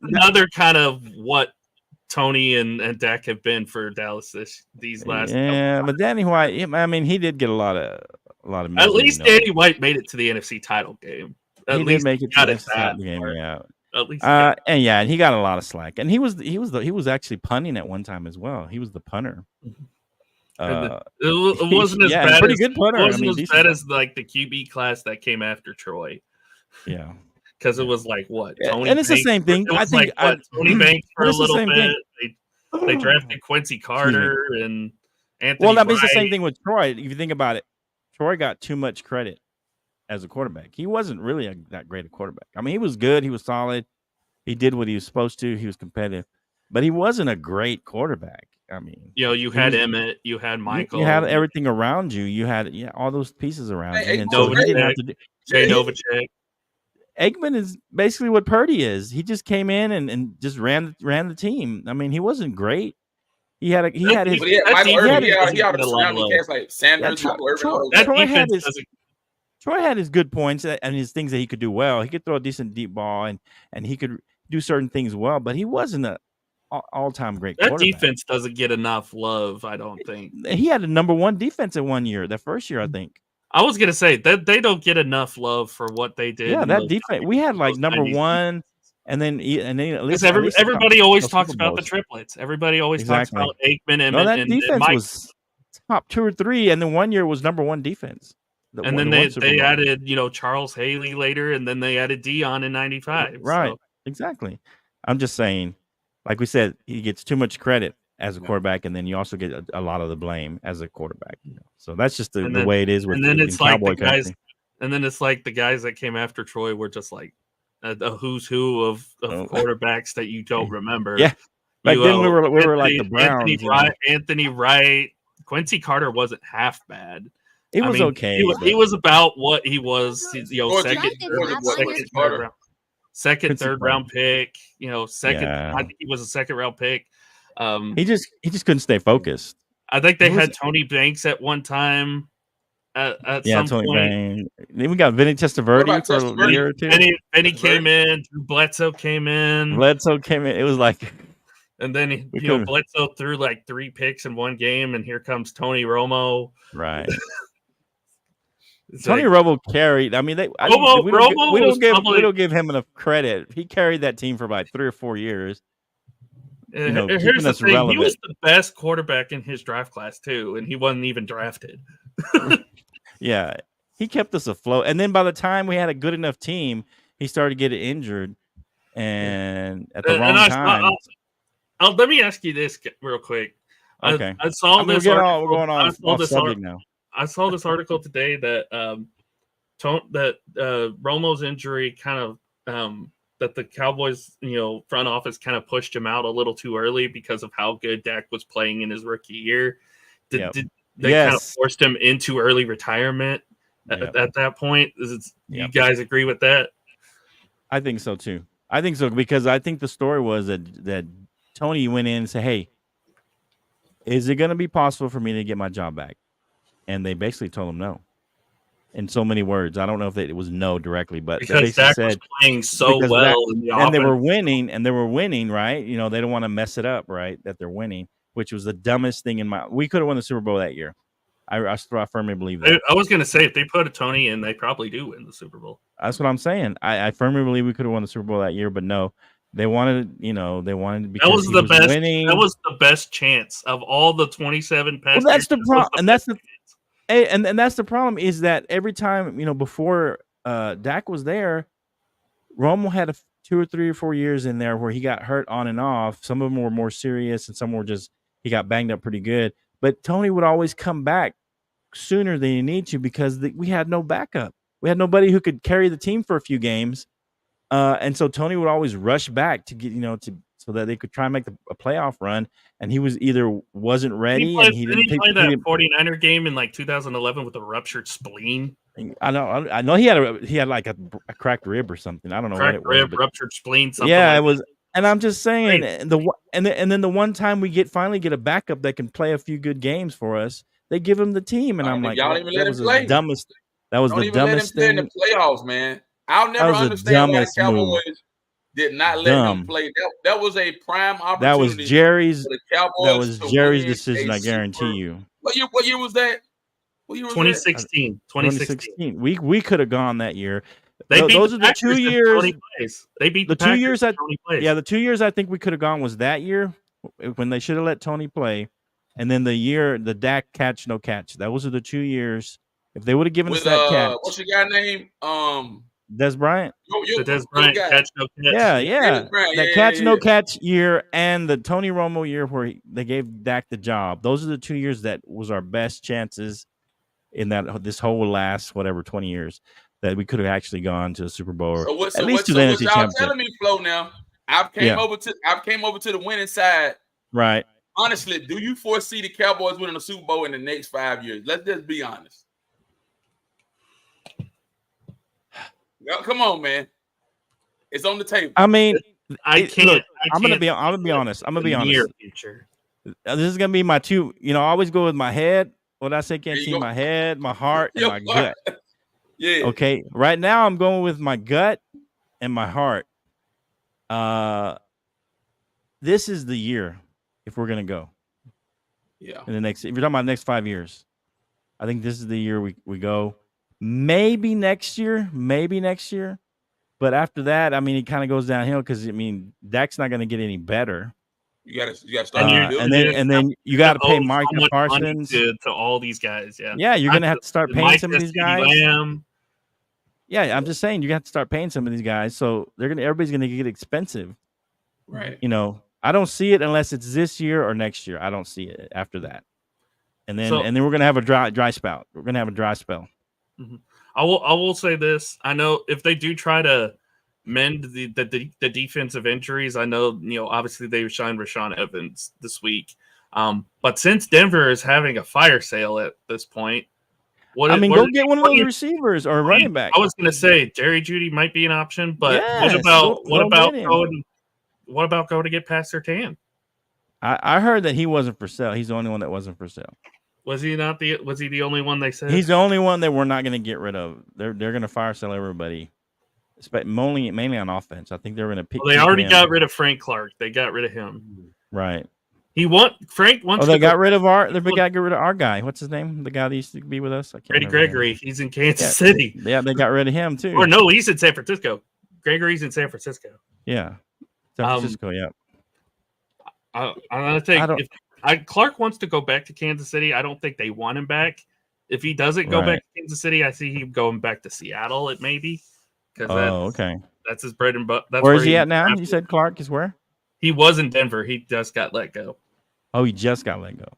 another kind of what Tony and Dak have been for Dallas these last. Yeah, but Danny White, he did get a lot of. Misery, at least Danny White made it to the NFC title game. At least did make it to the NFC title game. Yeah. At least, and he got a lot of slack, and he was actually punting at one time as well. He was the punter. It wasn't as bad. Pretty good punter. It wasn't as bad as like the QB class that came after Troy. Yeah, because it was like what Tony, and it's Banks, the same thing. I think Tony Banks for a little bit. They drafted Quincy Carter and Anthony. Well, that means the same thing with Troy. If you think about it, Troy got too much credit as a quarterback. He wasn't really that great a quarterback. I mean, he was good. He was solid. He did what he was supposed to. He was competitive, but he wasn't a great quarterback. I mean, you had Emmett, you had Michael, you had everything around you. You had all those pieces around you, and so he didn't have to do. Jay Novacek. Eggman is basically what Purdy is. He just came in and just ran the team. I mean, he wasn't great. He had his. But he had Michael Irvin. He had the surrounding cast like Sanders, Michael Irvin. Troy had his good points and his things that he could do well. He could throw a decent deep ball and he could do certain things well, but he wasn't an all-time great quarterback. That defense doesn't get enough love, I don't think. He had a number 1 defense in 1 year, that first year, I think. I was going to say that they don't get enough love for what they did. Yeah, that defense. We had like number 1, and then at least everybody always talks about the triplets. Everybody always talks about Aikman, Emmett, that defense Mike. Was top 2 or 3, and then 1 year was number 1 defense. And then they added, Charles Haley later, and then they added Dion in '95. Right, so. Exactly. I'm just saying, like we said, he gets too much credit as a quarterback, and then you also get a lot of the blame as a quarterback. So that's just the way it is. And then it's like the guys, and then it's like the guys that came after Troy were just like a who's who of quarterbacks that you don't remember. Yeah, back then we were like the Browns. Anthony Wright, Quincy Carter wasn't half bad. It was okay. He was about what he was. Second, third round pick. Second. Yeah. I think he was a second round pick. He just couldn't stay focused. I think they had Tony Banks at one time. At some Tony point. Banks. Then we got Vinny Testaverde for a year or two. Benny came in. Bledsoe came in. It was like. And then Bledsoe threw like 3 picks in one game, and here comes Tony Romo. Right. Tony Romo carried. I mean, we don't give him enough credit. He carried that team for like 3 or 4 years. Here's the thing: relevant. He was the best quarterback in his draft class too, and he wasn't even drafted. Yeah, he kept us afloat. And then by the time we had a good enough team, he started getting injured, and at the wrong time. Let me ask you this real quick. Okay, I saw this. We're going on off subject now. I saw this article today that Romo's injury kind of that the Cowboys front office kind of pushed him out a little too early because of how good Dak was playing in his rookie year. Did they kind of forced him into early retirement at that point? You guys agree with that? I think so too. I think so because I think the story was that Tony went in and said, "Hey, is it going to be possible for me to get my job back?" And they basically told him no. In so many words, I don't know if it was no directly, but because Dak was playing so well in the offense. And they were winning, right? They don't want to mess it up, right? That they're winning, which was the dumbest thing we could have won the Super Bowl that year. I firmly believe that. I was going to say if they put a Tony in, they probably do win the Super Bowl. That's what I'm saying. I firmly believe we could have won the Super Bowl that year, but no, they wanted. Because that was the best. Winning. That was the best chance of all the 27 past. Well, that's the problem, and that's the. And that's the problem is that every time, before Dak was there, Romo had 2 or 3 or 4 years in there where he got hurt on and off. Some of them were more serious and some were just, he got banged up pretty good. But Tony would always come back sooner than you need to because we had no backup. We had nobody who could carry the team for a few games. And so Tony would always rush back to get, so that they could try and make a playoff run, and he was either wasn't ready. Didn't he play that 49er game in like 2011 with a ruptured spleen? I know he had like a cracked rib or something. I don't know what it was. Ruptured spleen. Yeah, it was. And I'm just saying, and then the one time we finally get a backup that can play a few good games for us, they give him the team, and I'm like, y'all even let him play. That was the dumbest thing in the playoffs, man. I'll never understand why the Cowboys did not let him play. That was a prime opportunity. That was Jerry's. For the Cowboys that was Jerry's decision. I guarantee you. What year was that? 2016. 2016. We could have gone that year. Those are the 2 years. They beat the 2 years. The 2 years I think we could have gone was that year when they should have let Tony play, and then the year the Dak catch no catch. Those are the 2 years. If they would have given us that catch, what's your guy name? Des Bryant. The Des Bryant catch no catch. Yeah. That catch no catch year and the Tony Romo year where they gave Dak the job. Those are the 2 years that was our best chances in this whole last 20 years that we could have actually gone to the Super Bowl or at least to the NFC Championship. Telling me, Flo, now I've came over to the winning side. Right. Honestly, do you foresee the Cowboys winning the Super Bowl in the next 5 years? Let's just be honest. Come on, man. It's on the table. I mean, I'm gonna be honest. Future. This is gonna be my two. I always go with my head. What I say can't see my head, my heart, and my gut. Yeah. Okay. Right now, I'm going with my gut and my heart. This is the year if we're gonna go. Yeah. If you're talking about the next 5 years, I think this is the year we go. Maybe next year. But after that, I mean, it kind of goes downhill because Dak's not going to get any better. You got to start. And then you got to pay Micah Parsons to all these guys. Yeah. Yeah, you're going to have to start paying some of these guys. Lamb. Yeah, I'm just saying you have to start paying some of these guys. So everybody's going to get expensive. Right. I don't see it unless it's this year or next year. I don't see it after that. And then we're going to have a dry spout. We're going to have a dry spell. Mm-hmm. I will say this. I know if they do try to mend the defensive injuries, I know, obviously they signed Rashaan Evans this week. But since Denver is having a fire sale at this point, go get one of those receivers or running back. I was going to say Jerry Jeudy might be an option, but what about going to get Pat Surtain? I heard that he wasn't for sale. He's the only one that wasn't for sale. Was he the only one they said? He's the only one that we're not going to get rid of. They're going to fire sell everybody, mainly on offense. I think they're going to pick. They already got rid of Frank Clark. They got rid of him. Right. Frank wants. They got rid of our guy. What's his name? The guy that used to be with us. Freddie Gregory. He's in Kansas City. Yeah, they got rid of him too. Or no, he's in San Francisco. Gregory's in San Francisco. Yeah, San Francisco. Yeah. I'm gonna take. Clark wants to go back to Kansas City. I don't think they want him back. If he doesn't go back to Kansas City, I see him going back to Seattle. It may be because that's his bread and butter. Where is he at now? You said Clark is where? He was in Denver. He just got let go. Oh, he just got let go.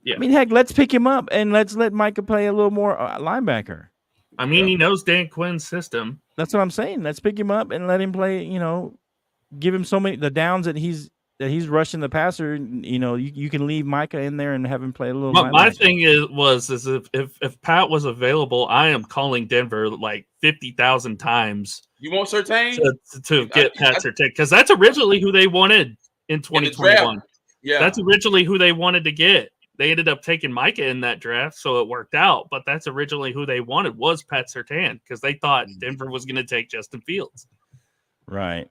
Yeah. I mean, heck, let's pick him up and let's let Micah play a little more linebacker. I mean, he knows Dan Quinn's system. That's what I'm saying. Let's pick him up and let him play. Give him so many the downs that he's rushing the passer. You can leave Micah in there and have him play a little. My thing is if Pat was available, I am calling Denver like 50,000 times. You want Surtain to get Pat Surtain because that's originally who they wanted in 2021. Yeah, that's originally who they wanted to get. They ended up taking Micah in that draft, so it worked out. But that's originally who they wanted was Pat Surtain because they thought Denver was going to take Justin Fields. Right.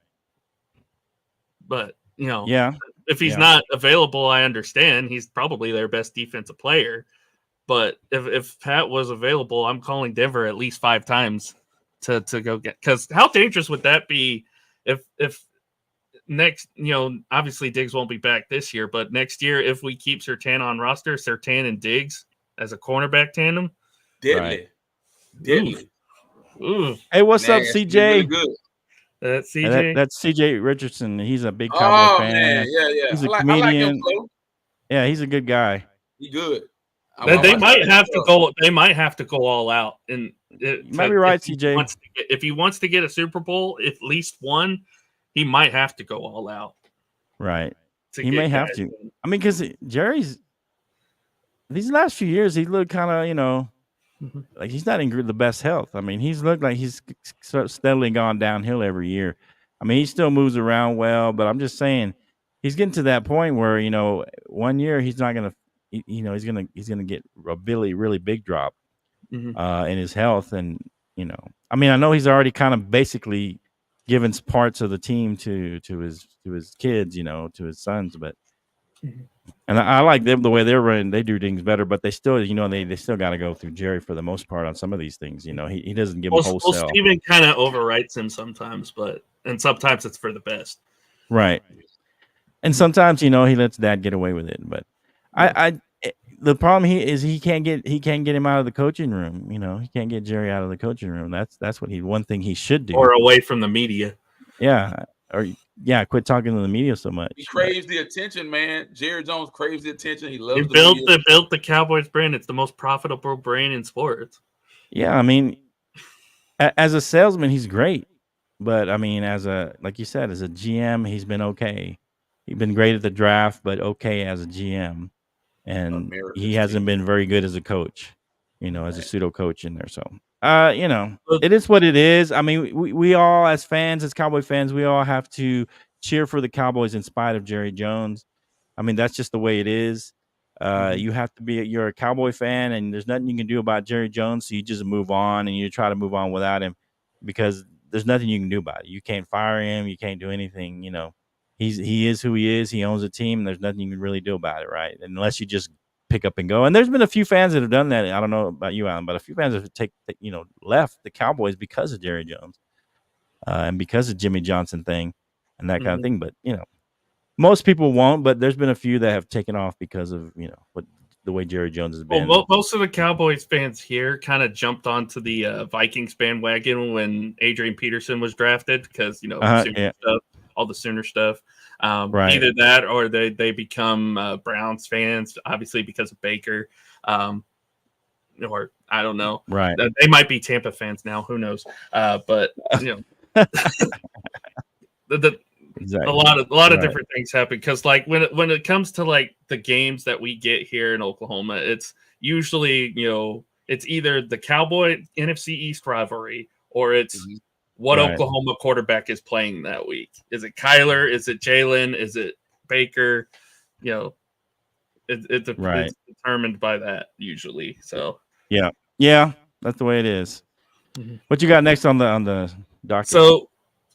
But if he's not available, I understand. He's probably their best defensive player. But if Pat was available, I'm calling Denver at least 5 times to go get. Because how dangerous would that be if next, obviously Diggs won't be back this year, but next year if we keep Surtain on roster, Surtain and Diggs as a cornerback tandem, deadly. Ooh. Hey, what's up, CJ? Really good. That's CJ. That's CJ Richardson. He's a big Cowboy fan. Man. Yeah. He's a comedian. I like him, yeah, he's a good guy. He's good. They might have to go. They might have to go all out. And you might be right, CJ. If he wants to get a Super Bowl, at least one, he might have to go all out. Right. He may have to. I mean, because Jerry's these last few years, he looked kind of, like he's not in the best health. I mean, he's looked like he's steadily gone downhill every year. I mean, he still moves around well, but I'm just saying he's getting to that point where 1 year he's not gonna, he's gonna get a really, really big drop in his health, and I mean, I know he's already kind of basically given parts of the team to his kids, to his sons, but. And I like them the way they're running. They do things better, but they still, they still got to go through Jerry for the most part on some of these things. He doesn't give them wholesale. Well, Steven kind of overwrites him sometimes, and sometimes it's for the best. Right. And sometimes, he lets Dad get away with it. But the problem he can't get him out of the coaching room. He can't get Jerry out of the coaching room. That's what one thing he should do. Or away from the media. Yeah. Quit talking to the media so much. He craves the attention, man. Jerry Jones craves the attention. He loves built the Cowboys brand. It's the most profitable brand in sports. Yeah, I mean, as a salesman, he's great. But I mean, like you said, as a GM, he's been okay. He's been great at the draft, but okay as a GM. And he hasn't been very good as a coach, as a pseudo coach in there. So, it is what it is. I mean, we all, as fans, as Cowboy fans, we all have to cheer for the Cowboys in spite of Jerry Jones. I mean, that's just the way it is. You have to you're a Cowboy fan, and there's nothing you can do about Jerry Jones. So you just move on, and you try to move on without him, because there's nothing you can do about it. You can't fire him. You can't do anything. He is who he is. He owns a team. And there's nothing you can really do about it, right? Unless you just pick up and go. And there's been a few fans that have done that. I don't know about you, Alan, but a few fans have left the Cowboys because of Jerry Jones, and because of Jimmy Johnson thing, and that kind of thing. But most people won't. But there's been a few that have taken off because of what the way Jerry Jones has been. Well, most of the Cowboys fans here kind of jumped onto the Vikings bandwagon when Adrian Peterson was drafted because stuff. All the Sooner stuff. Right. Either that or they become Browns fans, obviously because of Baker. Or I don't know. Right. They might be Tampa fans now. Who knows? But exactly. a lot of different things happen because like when it comes to like the games that we get here in Oklahoma, it's usually it's either the Cowboy NFC East rivalry or it's what Oklahoma quarterback is playing that week. Is it Kyler? Is it Jalen? Is it Baker? It's determined by that usually. So yeah, that's the way it is. What you got next on the docket? So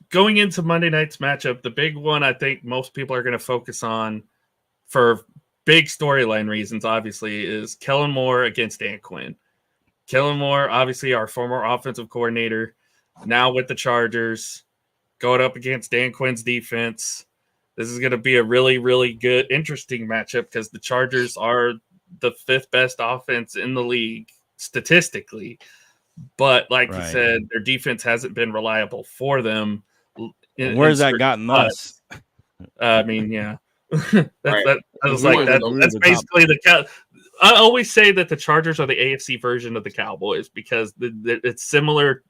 going into Monday night's matchup, the big one I think most people are going to focus on for big storyline reasons, obviously, is Kellen Moore against Dan Quinn. Kellen Moore, obviously our former offensive coordinator, now with the Chargers, going up against Dan Quinn's defense. This is going to be a really, really good, interesting matchup because the Chargers are the fifth best offense in the league statistically. But like you said, their defense hasn't been reliable for them. Where's that gotten us? I mean, yeah. That's basically the I always say that the Chargers are the AFC version of the Cowboys because it's similar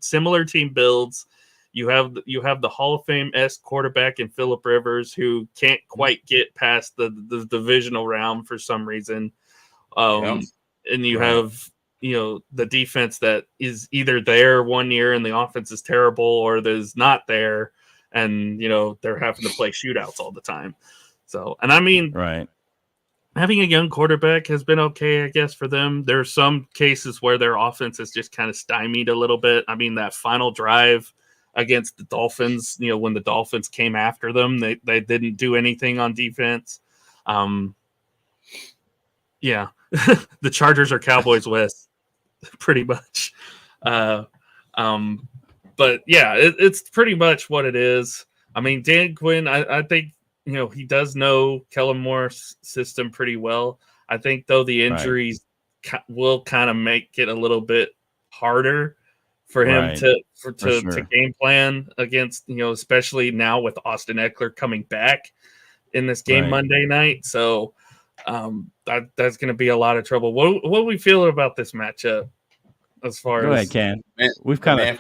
team builds. You have the Hall of Fame-esque quarterback in Phillip Rivers who can't quite get past the divisional round for some reason, and you have the defense that is either there one year and the offense is terrible, or there's not there, and they're having to play shootouts all the time. So, and I mean, having a young quarterback has been okay, I guess, for them. There are some cases where their offense is just kind of stymied a little bit. I mean, that final drive against the Dolphins, when the Dolphins came after them, they didn't do anything on defense. Yeah, the Chargers are Cowboys West, pretty much. But yeah, it's pretty much what it is. I mean, Dan Quinn, I think, he does know Kellen Moore's system pretty well. I think, though, the injuries will kind of make it a little bit harder for him to game plan against, especially now with Austin Eckler coming back in this game Monday night. So that's going to be a lot of trouble. What do we feel about this matchup as far Go ahead, Ken. We've kind of...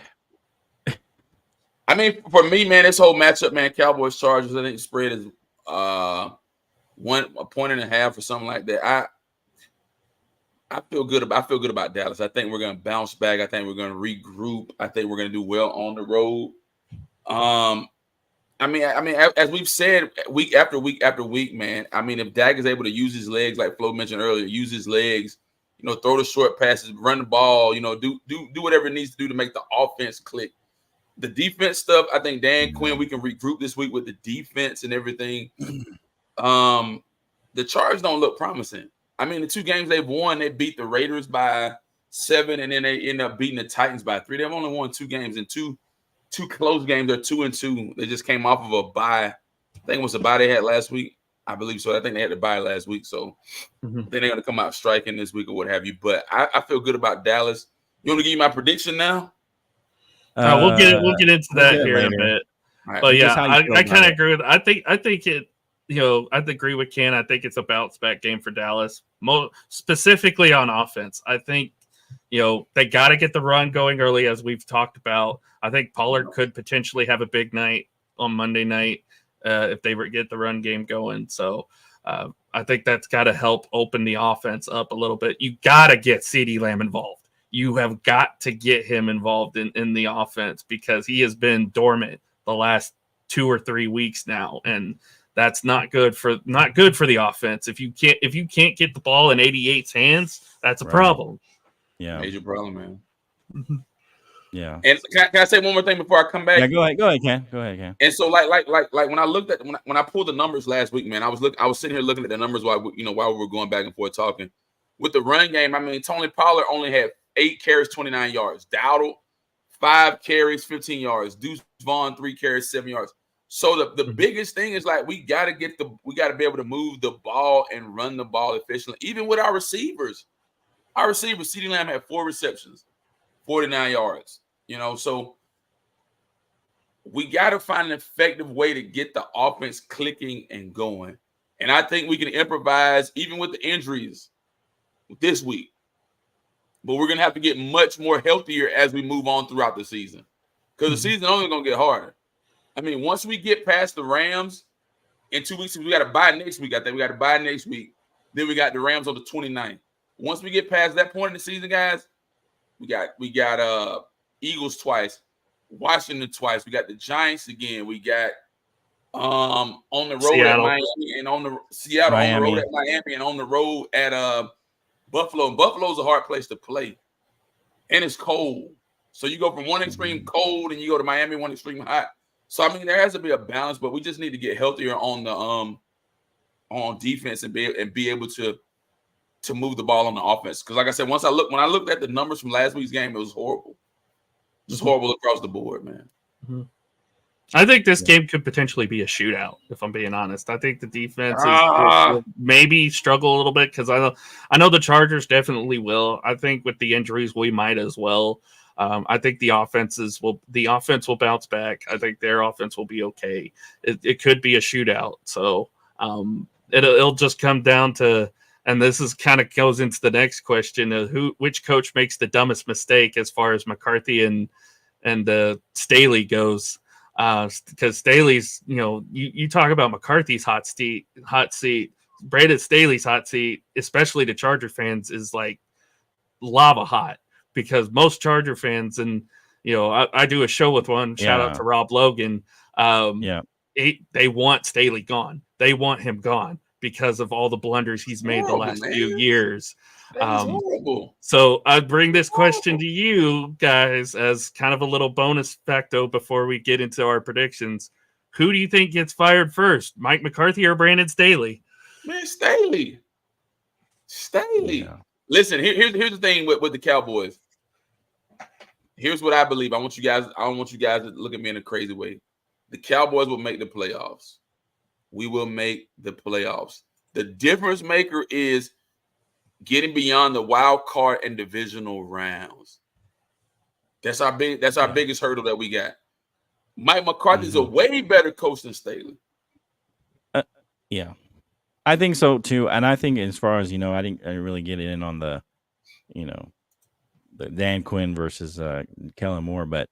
I mean, for me, man, this whole matchup, man, Cowboys Chargers, I think the spread is 1.5 or something like that. I feel good about Dallas. I think we're going to bounce back. I think we're going to regroup. I think we're going to do well on the road. I mean, as we've said week after week after week, man. I mean, if Dak is able to use his legs, like Flo mentioned earlier, use his legs, throw the short passes, run the ball, do whatever it needs to do to make the offense click. The defense stuff, I think Dan Quinn, we can regroup this week with the defense and everything. The Chargers don't look promising. I mean, the two games they've won, they beat the Raiders by 7, and then they end up beating the Titans by 3. They've only won 2 games, and two close games. They're 2-2. They just came off of a bye. I think it was a bye they had last week. I believe so. I think they had to buy last week, so I think they're going to come out striking this week or what have you. But I feel good about Dallas. You want to give you my prediction now? We'll get into that here later. In a bit. Right. But yeah, I kind of agree with. I think it. I agree with Ken. I think it's a bounce back game for Dallas, specifically on offense. I think they got to get the run going early, as we've talked about. I think Pollard could potentially have a big night on Monday night if they get the run game going. So I think that's got to help open the offense up a little bit. You got to get CeeDee Lamb involved. You have got to get him involved in the offense because he has been dormant the last 2 or 3 weeks now, and that's not good for the offense. If you can't get the ball in 88's hands, that's a problem. Yeah, major problem, man. Mm-hmm. Yeah. And can I say one more thing before I come back? Yeah, go ahead, Ken. Go ahead, Ken. And so, like when I looked at when I pulled the numbers last week, man, I was sitting here looking at the numbers while we were going back and forth talking. With the run game, I mean, Tony Pollard only had 8 carries, 29 yards. Dowdle, 5 carries, 15 yards. Deuce Vaughn, 3 carries, 7 yards. So the biggest thing is we got to be able to move the ball and run the ball efficiently. Even with our receivers, CeeDee Lamb had 4 receptions, 49 yards. So we got to find an effective way to get the offense clicking and going. And I think we can improvise even with the injuries this week. But we're going to have to get much more healthier as we move on throughout the season. Because the season only going to get harder. I mean, once we get past the Rams in 2 weeks, we got to buy next week. I think we got to buy next week. Then we got the Rams on the 29th. Once we get past that point in the season, guys, we got Eagles twice, Washington twice. We got the Giants again. We got on the road Seattle. At Miami and on the Seattle, Miami. On the road at Miami and on the road at Buffalo. And Buffalo's a hard place to play. And it's cold. So you go from one extreme cold and you go to Miami, one extreme hot. So I mean, there has to be a balance, but we just need to get healthier on the on defense and be able to move the ball on the offense. Because like I said, when I looked at the numbers from last week's game, it was horrible. Just horrible across the board, man. Mm-hmm. I think this game could potentially be a shootout, if I'm being honest. I think the defense will maybe struggle a little bit because I know the Chargers definitely will. I think with the injuries, we might as well. I think the offense will bounce back. I think their offense will be okay. It could be a shootout. So it'll just come down to, and this is kind of goes into the next question of which coach makes the dumbest mistake as far as McCarthy and Staley goes. Because Staley's, you talk about McCarthy's hot seat, Brandon Staley's hot seat, especially to Charger fans, is like lava hot. Because most Charger fans, and I do a show with one. Shout out to Rob Logan. They want Staley gone. They want him gone because of all the blunders he's made the last few years. So I bring this question to you guys as kind of a little bonus facto before we get into our predictions. Who do you think gets fired first, Mike McCarthy or Brandon Staley? Man, Staley. Yeah. Listen, here's the thing with the Cowboys. Here's what I believe. I don't want you guys to look at me in a crazy way. The Cowboys will make the playoffs. We will make the playoffs. The difference maker is getting beyond the wild card and divisional rounds. That's our biggest hurdle that we got. Mike McCarthy is a way better coach than Staley. Yeah. I think so too. And I think as far as, I didn't really get in on the Dan Quinn versus Kellen Moore, but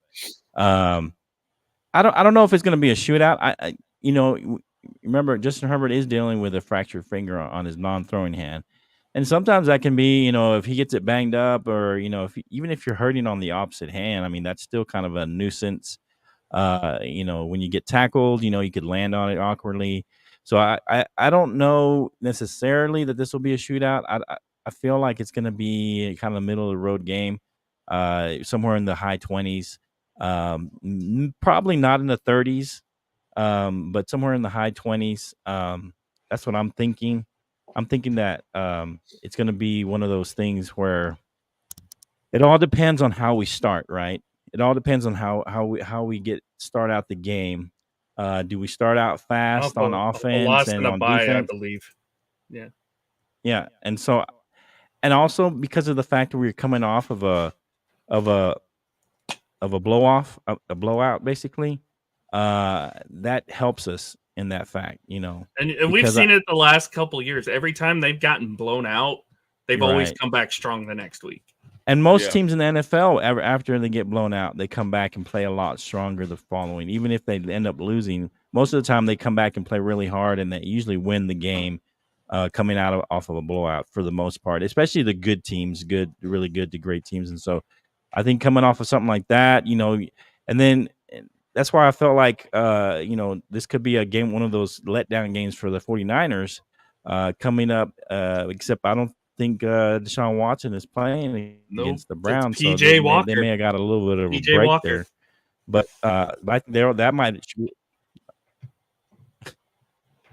I don't know if it's going to be a shootout. I remember Justin Herbert is dealing with a fractured finger on his non-throwing hand. And sometimes that can be, if he gets it banged up or, even if you're hurting on the opposite hand, I mean, that's still kind of a nuisance. When you get tackled, you could land on it awkwardly. So I don't know necessarily that this will be a shootout. I feel like it's going to be kind of a middle of the road game, somewhere in the high 20s, probably not in the 30s, but somewhere in the high 20s. That's what I'm thinking. I'm thinking that it's going to be one of those things where it all depends on how we start, right? It all depends on how we start out the game. Do we start out fast on offense loss and and a on bye, defense? I believe. Yeah. Yeah, and also because of the fact that we're coming off of a blowout, basically, that helps us in that fact, And we've seen it the last couple of years. Every time they've gotten blown out, they've always come back strong the next week. And most teams in the NFL, after they get blown out, they come back and play a lot stronger the following. Even if they end up losing, most of the time they come back and play really hard, and they usually win the game coming off of a blowout for the most part, especially the good teams, really good to great teams. And so I think coming off of something like that, and then that's why I felt like, this could be one of those letdown games for the 49ers coming up, except I don't think Deshaun Watson is playing against the Browns, so they may have got a little bit of a break there. But I think that might.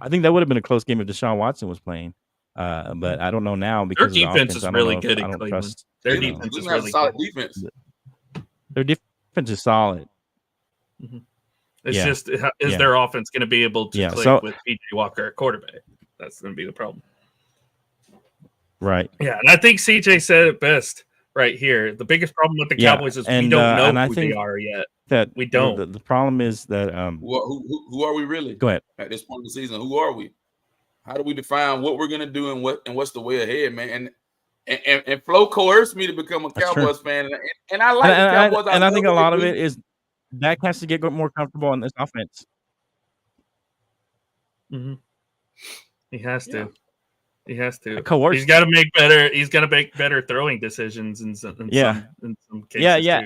I think that would have been a close game if Deshaun Watson was playing, but I don't know now because their defense is really good in Cleveland. Their defense is really solid defense. Their defense is solid. Mm-hmm. It's just is their offense going to be able to click with PJ Walker at quarterback? That's going to be the problem. Right. Yeah, and I think CJ said it best right here. The biggest problem with the Cowboys is we don't know who they are yet. That we don't. The problem is that who are we really? Go ahead. At this point in the season, who are we? How do we define what we're going to do and what's the way ahead, man? And Flo coerced me to become a Cowboys fan, and I like the Cowboys. I think a lot of it is Dak has to get more comfortable in this offense. Mm-hmm. He has to. He has to. He's got to make better. He's got to make better throwing decisions in some cases too. Yeah.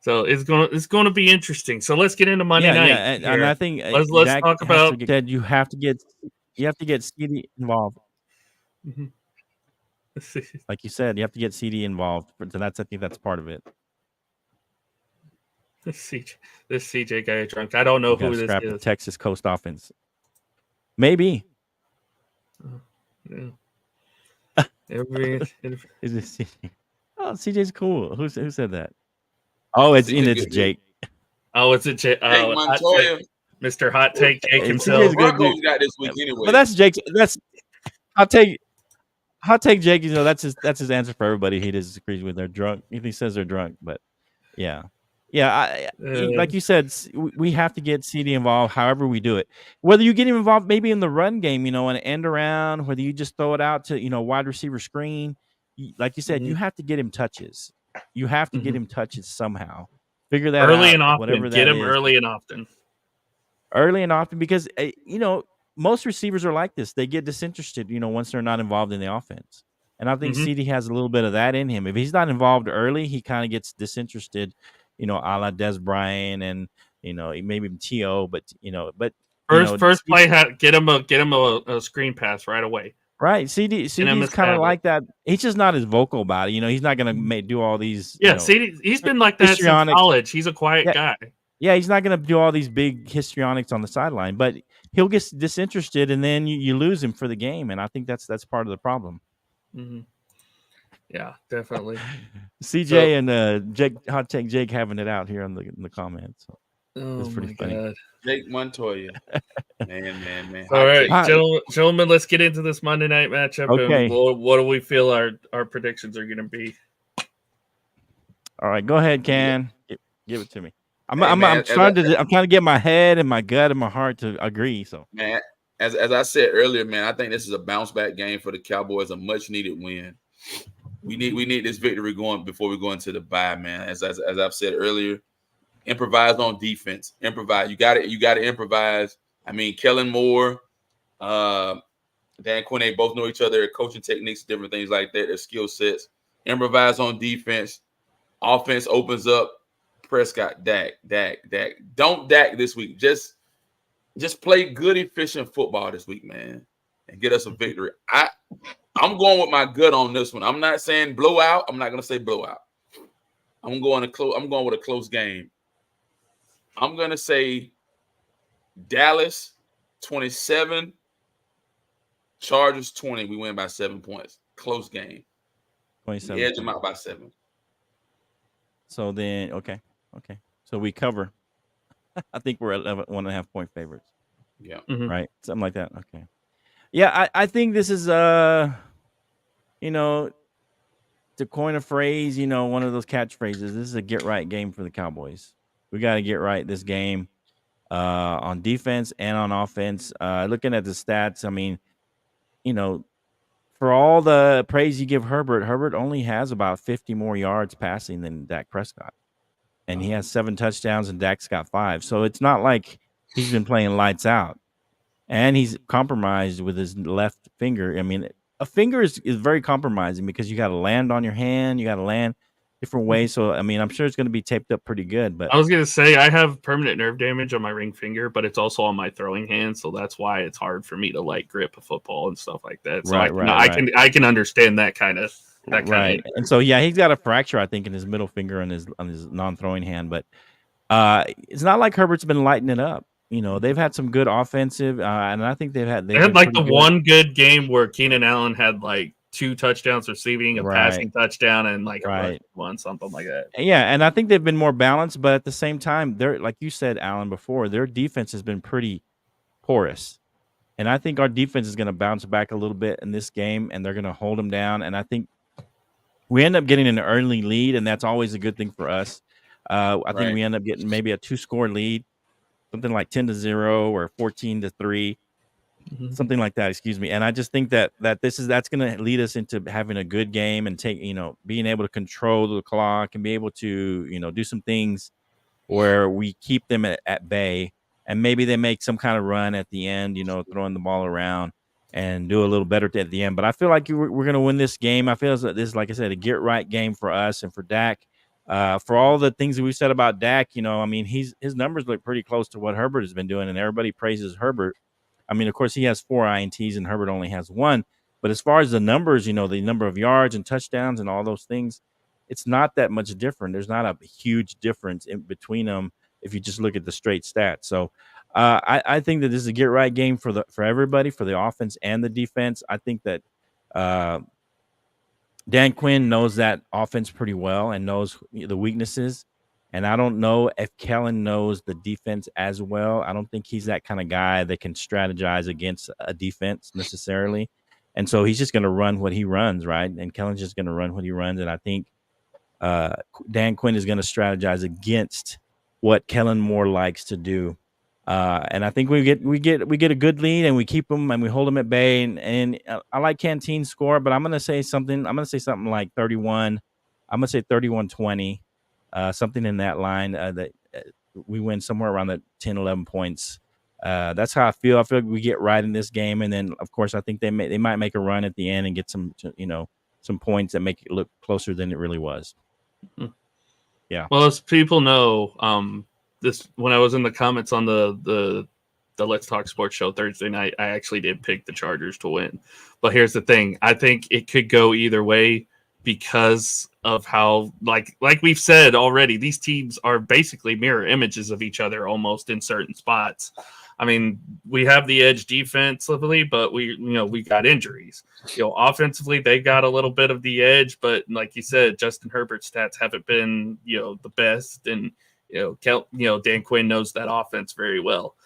So it's going to be interesting. So let's get into Monday night. Yeah, and I think let's talk about. You have to get CD involved. Mm-hmm. Like you said, you have to get CD involved. So I think that's part of it. This CJ guy drunk. I don't know who this is. The Texas Coast offense. Maybe. Yeah. Is it CJ? Oh, CJ's cool. Who said that? Oh, it's Jake. Oh, it's Jake. Mr. Hot Take Jake himself. Broncos got this week anyway. But that's Jake's. Hot Take Jake. That's his answer for everybody. He disagrees with. They're drunk. He says they're drunk, but yeah. Yeah, like you said, we have to get CD involved however we do it. Whether you get him involved maybe in the run game, an end around, whether you just throw it out to, wide receiver screen. Like you said, you have to get him touches. You have to get him touches somehow. Figure that early out. And often. Whatever that get him is. early and often. Early and often because, most receivers are like this. They get disinterested, once they're not involved in the offense. And I think CD has a little bit of that in him. If he's not involved early, he kind of gets disinterested. A la Des Bryant and maybe T.O. But first play get him a screen pass right away. Right, CD's kind of like that. He's just not as vocal about it. He's not going to do all these. CD. He's been like that since college. He's a quiet guy. Yeah, he's not going to do all these big histrionics on the sideline, but he'll get disinterested, and then you lose him for the game. And I think that's part of the problem. Mm-hmm. Yeah, definitely. CJ and Jake, Hot Take Jake, having it out here in the comments. So it's pretty funny. God. Jake Montoya, man. All right, gentlemen, let's get into this Monday night matchup. Okay. And what do we feel our predictions are going to be? All right, go ahead, Ken. Give it to me. I'm trying to get my head and my gut and my heart to agree. So, man, as I said earlier, man, I think this is a bounce back game for the Cowboys, a much needed win. We need this victory going before we go into the bye, man. As I've said earlier, improvise on defense. Improvise. You got to improvise. I mean, Kellen Moore, Dan Quinn, they both know each other, their coaching techniques, different things like that, their skill sets. Improvise on defense. Offense opens up. Prescott, Dak. Don't Dak this week. Just play good, efficient football this week, man, and get us a victory. I'm going with my gut on this one. I'm not saying blowout. I'm not going to say blowout. I'm going with a close game. I'm going to say Dallas 27, Chargers 20. We win by 7 points. Close game. 27. Edge them out by 7. So then, okay. So we cover. I think we're 1.5 point favorites. Yeah. Mhm. Right. Something like that. Okay. Yeah. I think this is, you know, to coin a phrase, one of those catchphrases, this is a get right game for the Cowboys. We got to get right this game on defense and on offense. Looking at the stats, I mean, you know, for all the praise you give Herbert, Herbert only has about 50 more yards passing than Dak Prescott. And he has 7 touchdowns and Dak's got 5. So it's not like he's been playing lights out. And he's compromised with his left finger. I mean, a finger is very compromising because you got to land on your hand. You got to land different ways. So, I mean, I'm sure it's going to be taped up pretty good. But I was going to say I have permanent nerve damage on my ring finger, but it's also on my throwing hand. So that's why it's hard for me to like grip a football and stuff like that. So I can understand that kind of right. And so, yeah, he's got a fracture, I think, in his middle finger on his non-throwing hand. But it's not like Herbert's been lighting it up. They've had some good offensive, and I think they had like the one good game where Keenan Allen had like 2 touchdowns receiving, a passing touchdown, and like a rushing one, something like that. Yeah, and I think they've been more balanced, but at the same time, they're like you said, Alan, before, their defense has been pretty porous. And I think our defense is going to bounce back a little bit in this game, and they're going to hold them down. And I think we end up getting an early lead, and that's always a good thing for us. I think we end up getting maybe a 2-score lead, something like 10-0 or 14-3, something like that. Excuse me. And I just think that's going to lead us into having a good game and being able to control the clock and be able to do some things where we keep them at bay, and maybe they make some kind of run at the end, throwing the ball around and do a little better at the end. But I feel like we're going to win this game. I feel like this is, like I said, a get right game for us and for Dak. For all the things that we said about Dak, I mean, his numbers look pretty close to what Herbert has been doing, and everybody praises Herbert. I mean, of course, he has 4 INTs and Herbert only has 1. But as far as the numbers, the number of yards and touchdowns and all those things, it's not that much different. There's not a huge difference in between them if you just look at the straight stats. So I think that this is a get right game for everybody, for the offense and the defense. I think that Dan Quinn knows that offense pretty well and knows the weaknesses. And I don't know if Kellen knows the defense as well. I don't think he's that kind of guy that can strategize against a defense necessarily. And so he's just going to run what he runs, right? And Kellen's just going to run what he runs. And I think Dan Quinn is going to strategize against what Kellen Moore likes to do. And I think we get a good lead, and we keep them and we hold them at bay. And I like Canteen's score, but I'm going to say something. I'm going to say something like 31. I'm going to say 31-20, something in that line, that we win somewhere around the 10, 11 points. That's how I feel. I feel like we get right in this game. And then, of course, I think they might make a run at the end and get some points that make it look closer than it really was. Yeah. Well, as people know, this when I was in the comments on the Let's Talk Sports show Thursday night, I actually did pick the Chargers to win. But here's the thing: I think it could go either way because of how, like we've said already, these teams are basically mirror images of each other almost in certain spots. I mean, we have the edge defensively, but we got injuries. Offensively, they got a little bit of the edge, but like you said, Justin Herbert's stats haven't been, the best, and Dan Quinn knows that offense very well.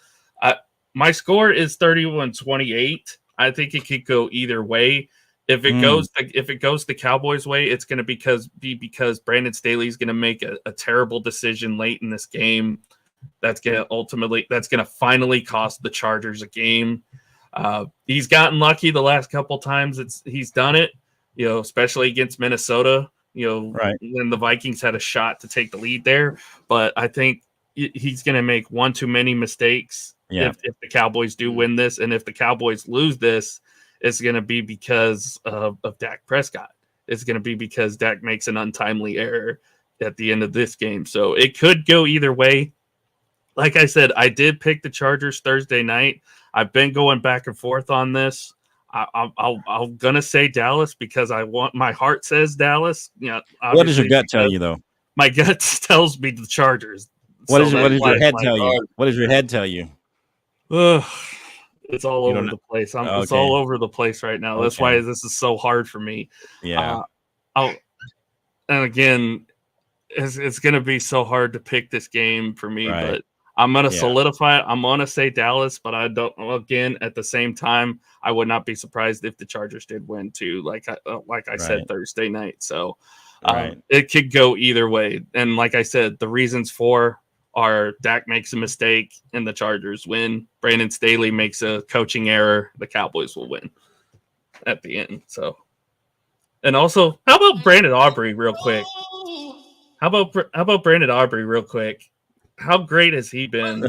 My score is 31-28. I think it could go either way. If it goes the Cowboys' way, it's going to be because Brandon Staley is going to make a terrible decision late in this game. That's going to finally cost the Chargers a game. He's gotten lucky the last couple times he's done it, especially against Minnesota, right, when the Vikings had a shot to take the lead there. But I think he's going to make one too many mistakes if the Cowboys do win this. And if the Cowboys lose this, it's going to be because of Dak Prescott. It's going to be because Dak makes an untimely error at the end of this game. So it could go either way. Like I said, I did pick the Chargers Thursday night. I've been going back and forth on this. I'm going to say Dallas because my heart says Dallas. What does your gut tell you, though? My gut tells me the Chargers. What does your head tell you? What does your head tell you? It's all over the place. It's all over the place right now. That's why this is so hard for me. Yeah. And again, it's going to be so hard to pick this game for me, but I'm going to solidify it. I'm going to say Dallas, but I don't. Again, at the same time, I would not be surprised if the Chargers did win too. Like I said Thursday night. So it could go either way. And like I said, the reasons for are Dak makes a mistake and the Chargers win. Brandon Staley makes a coaching error. The Cowboys will win at the end. So, and also, how about Brandon Aubrey real quick? How about Brandon Aubrey real quick? How great has he been?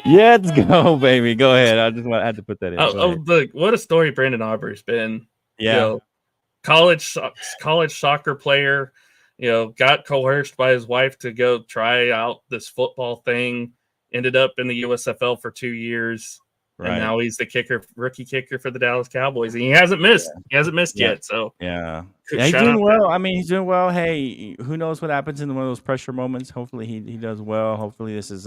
Yeah, let's go, baby. Go ahead. I had to put that in. Look, what a story Brandon Aubrey's been. Yeah, college soccer player. Got coerced by his wife to go try out this football thing. Ended up in the USFL for 2 years. Right. And now he's the rookie kicker for the Dallas Cowboys. And he hasn't missed. He hasn't missed yet. So he's doing well. I mean, he's doing well. Hey, who knows what happens in one of those pressure moments? Hopefully he does well. Hopefully this is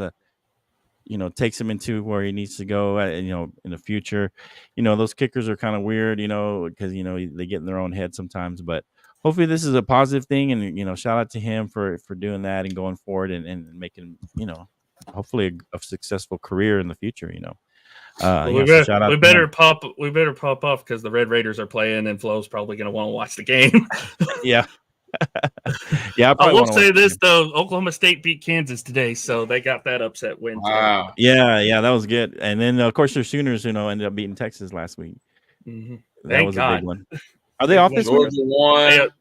takes him into where he needs to go. In the future. Those kickers are kind of weird. Because they get in their own head sometimes. But hopefully this is a positive thing. And shout out to him for doing that and going forward and making hopefully a successful career in the future. We better pop off because the Red Raiders are playing and Flo's probably going to want to watch the game. Yeah. I will say this though: Oklahoma State beat Kansas today, so they got that upset win. Wow. Yeah, that was good. And then of course their Sooners, ended up beating Texas last week. Mm-hmm. That was a big one. Are they off this week?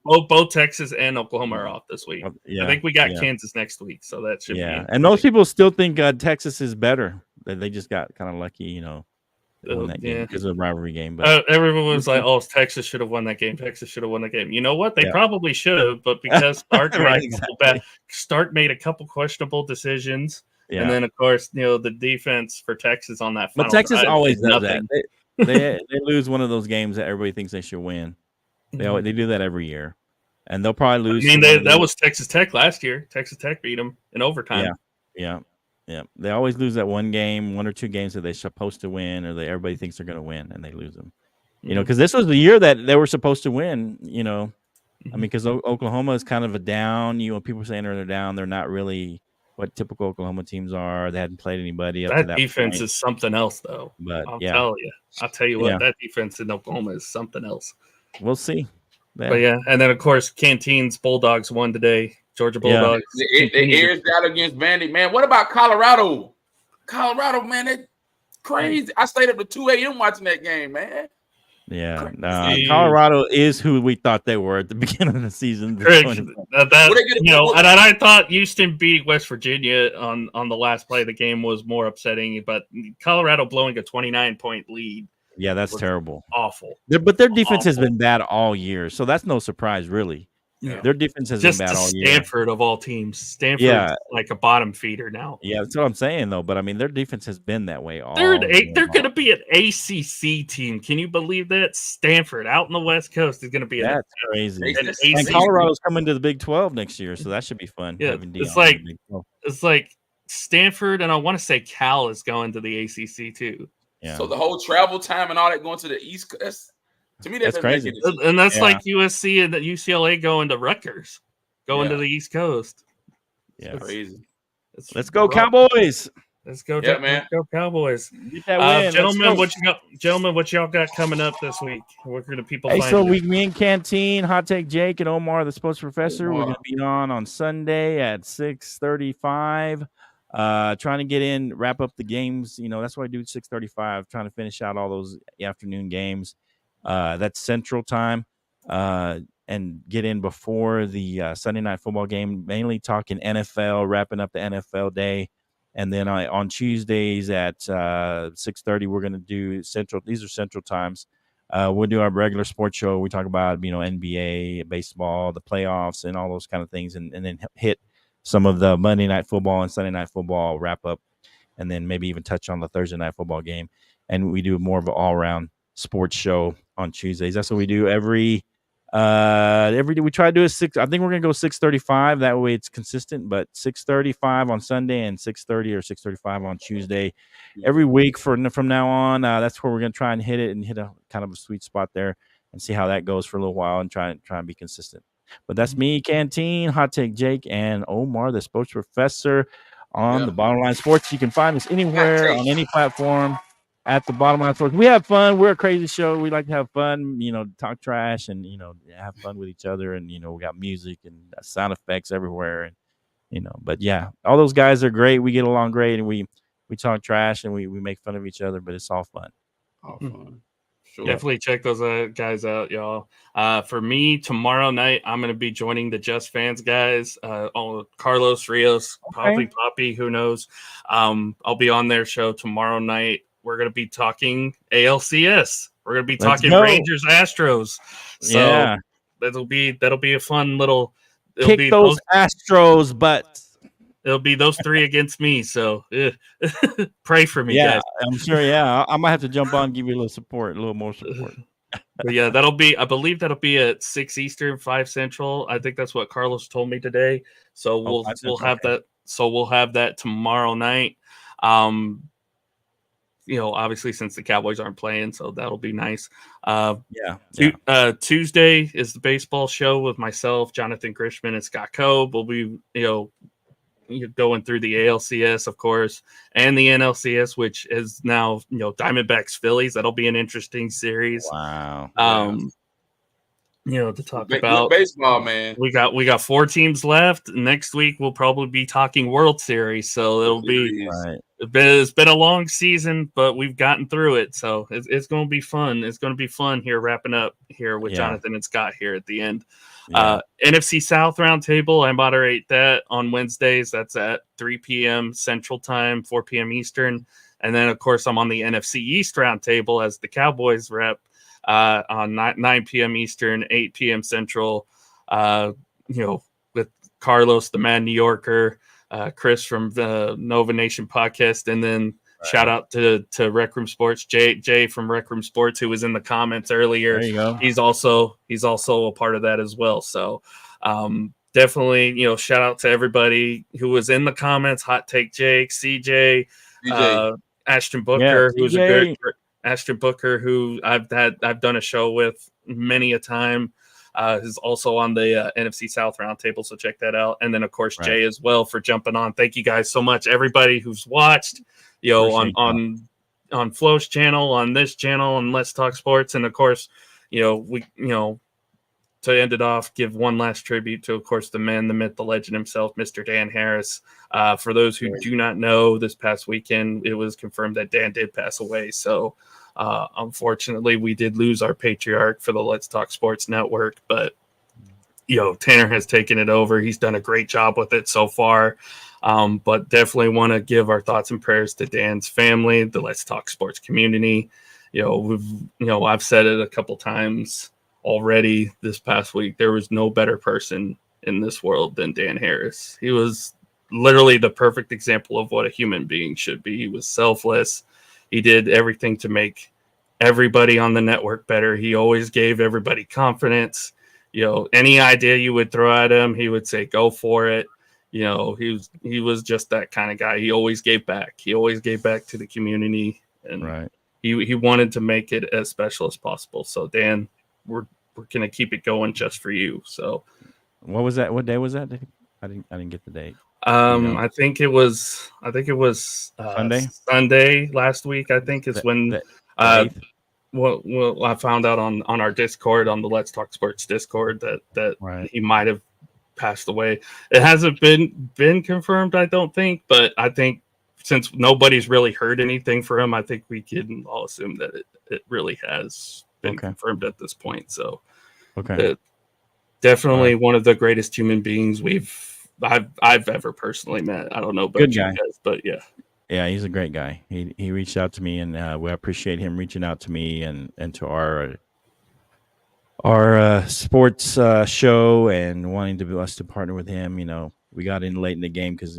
Both Texas and Oklahoma are off this week. I think we got Kansas next week, so that should be. And most people still think Texas is better. They just got kind of lucky, won that game because of the rivalry game. But everyone was like, "Oh, Texas should have won that game. Texas should have won that game." You know what? They probably should have, but because Stark made a couple questionable decisions, and then of course, the defense for Texas on that. But Texas always does that. They lose one of those games that everybody thinks they should win. They do that every year, and they'll probably lose. I mean, that was Texas Tech last year. Texas Tech beat them in overtime. Yeah. They always lose that one or two games that they're supposed to win, or everybody thinks they're going to win, and they lose them. Because this was the year that they were supposed to win. I mean, because Oklahoma is kind of a down. People saying they're down. They're not really what typical Oklahoma teams are. They hadn't played anybody up to that defense point. Is something else, though. But I'll tell you what, that defense in Oklahoma is something else. We'll see. But and then of course, Canteen's Bulldogs won today. Georgia Bulldogs. They airs out against Vandy. Man, what about Colorado? Colorado, man, that's crazy. I stayed up to 2 a.m. watching that game, man. Yeah, Colorado is who we thought they were at the beginning of the season. And I thought Houston beating West Virginia on the last play of the game was more upsetting, but Colorado blowing a 29-point lead. Yeah, that's terrible. Awful. But their defense has been bad all year, so that's no surprise, really. Yeah. Their defense has been bad all year. Stanford of all teams. Stanford like a bottom feeder now. Yeah, that's what I'm saying though. But I mean, their defense has been that way all. They're going to be an ACC team. Can you believe that? Stanford out in the West Coast is going to be that's crazy. And Colorado's coming to the Big 12 next year, so that should be fun. Yeah, it's like Stanford, and I want to say Cal is going to the ACC too. Yeah. So the whole travel time and all that going to the East Coast. To me, that's crazy. And that's like USC and UCLA going to Rutgers, going to the East Coast. Yeah, it's crazy. Let's go Cowboys. Let's go, man. Let's go Cowboys. Get that win. Gentlemen, what y'all got coming up this week? Where can the people find so me and Canteen, Hot Take Jake, and Omar, the sports professor, we're going to be on Sunday at 6:35. Trying to get in, wrap up the games. That's why I do 6:35. Trying to finish out all those afternoon games. That's Central Time, and get in before the Sunday night football game. Mainly talking NFL, wrapping up the NFL day, and then on Tuesdays at 6:30 we're going to do Central. These are Central times. We'll do our regular sports show. We talk about NBA, baseball, the playoffs, and all those kind of things, and then hit some of the Monday night football and Sunday night football wrap up, and then maybe even touch on the Thursday night football game. And we do more of an all around sports show on Tuesdays. That's what we do every day. We try to do 6. I think we're gonna go 6:35. That way it's consistent. But 6:35 on Sunday and 6:30 or 6:35 on Tuesday every week from now on. That's where we're gonna try and hit it and hit a kind of a sweet spot there and see how that goes for a little while and try and be consistent. But that's me, Canteen, Hot Take Jake, and Omar, the sports professor on the Bottom Line Sports. You can find us anywhere on any platform at the Bottom Line Sports. We have fun. We're a crazy show. We like to have fun, talk trash and, have fun with each other. And, we got music and sound effects everywhere. And, but yeah, all those guys are great. We get along great and we talk trash and we make fun of each other, but it's all fun. All fun. Sure. Definitely check those guys out, y'all. For me, tomorrow night, I'm going to be joining the Just Fans guys. Carlos, Rios, probably Poppy, who knows. I'll be on their show tomorrow night. We're going to be talking ALCS. We're going to be talking Rangers, Astros. So that'll be a fun little. Kick those Astros butts. It'll be those three against me, so pray for me, guys. I'm sure. Yeah, I might have to jump on and give you a little more support. But yeah, I believe that'll be at 6 Eastern, 5 Central. I think that's what Carlos told me today. So we'll have that. So we'll have that tomorrow night. Obviously since the Cowboys aren't playing, so that'll be nice. Tuesday is the baseball show with myself, Jonathan Grishman, and Scott Coe. We'll be going through the ALCS, of course, and the NLCS, which is now Diamondbacks Phillies. That'll be an interesting series. Wow. To talk about baseball, man. We got 4 teams left. Next week we'll probably be talking World Series, so it'll be it's been a long season, but we've gotten through it, so it's going to be fun. It's going to be fun here, wrapping up here with Jonathan and Scott here at the end. NFC South Roundtable, I moderate that on Wednesdays. That's at 3 p.m. Central Time, 4 p.m. Eastern. And then, of course, I'm on the NFC East Roundtable as the Cowboys rep on 9 p.m. Eastern, 8 p.m. Central, with Carlos, the Mad New Yorker, Chris from the Nova Nation podcast, and then shout out to Rec Room Sports, Jay from Rec Room Sports, who was in the comments earlier. There you go. He's also a part of that as well. So definitely, shout out to everybody who was in the comments. Hot Take Jake, CJ, Ashton Booker, who's a good Ashton Booker, who I've done a show with many a time. Is also on the NFC South Roundtable, so check that out. And then, of course, Jay as well for jumping on. Thank you guys so much, everybody who's watched. On Flo's channel, on this channel, on Let's Talk Sports, and of course, to end it off, give one last tribute to, of course, the man, the myth, the legend himself, Mr. Dan Harris. For those who do not know, this past weekend it was confirmed that Dan did pass away. So, unfortunately, we did lose our patriarch for the Let's Talk Sports Network, but Tanner has taken it over. He's done a great job with it so far. But definitely want to give our thoughts and prayers to Dan's family, the Let's Talk Sports community. I've said it a couple times already this past week. There was no better person in this world than Dan Harris. He was literally the perfect example of what a human being should be. He was selfless. He did everything to make everybody on the network better. He always gave everybody confidence. Any idea you would throw at him, he would say, go for it. He was just that kind of guy. He always gave back. He always gave back to the community, and he wanted to make it as special as possible. So Dan, we're gonna keep it going just for you. So, what was that? What day was that? I didn't get the date. I think it was Sunday last week. I think is when I found out on our Discord, on the Let's Talk Sports Discord, that he might have passed away. It hasn't been confirmed, I don't think, but I think since nobody's really heard anything for him, I think we can all assume that it really has been confirmed at this point. So definitely one of the greatest human beings I've ever personally met. I don't know about you guys, but yeah, he's a great guy. He reached out to me, and we appreciate him reaching out to me and to our sports show and wanting us to partner with him. We got in late in the game because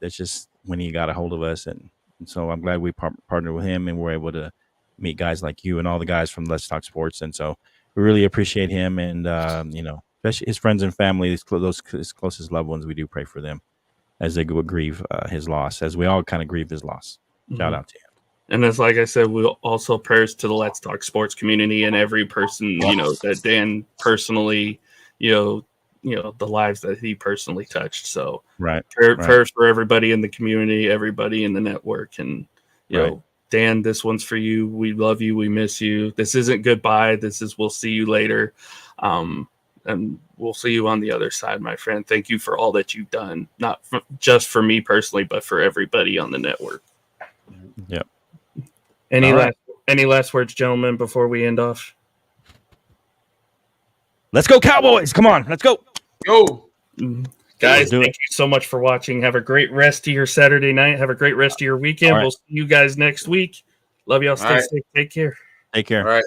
that's just when he got a hold of us, and so I'm glad we partnered with him and we're able to meet guys like you and all the guys from Let's Talk Sports. And so we really appreciate him, and especially his friends and family, his closest loved ones. We do pray for them as they go grieve his loss, as we all kind of grieve his loss. Shout out to him. And as like I said, we'll also prayers to the Let's Talk Sports community and every person, that Dan personally, the lives that he personally touched. So right. For everybody in the community, everybody in the network, and Dan, this one's for you. We love you. We miss you. This isn't goodbye. This is we'll see you later. And we'll see you on the other side, my friend. Thank you for all that you've done, not just for me personally, but for everybody on the network. Yep. Any last words, gentlemen, before we end off? Let's go, Cowboys. Come on. Let's go. Go. Guys, thank you so much for watching. Have a great rest of your Saturday night. Have a great rest of your weekend. We'll see you guys next week. Love y'all. Stay safe. Take care. Take care. All right.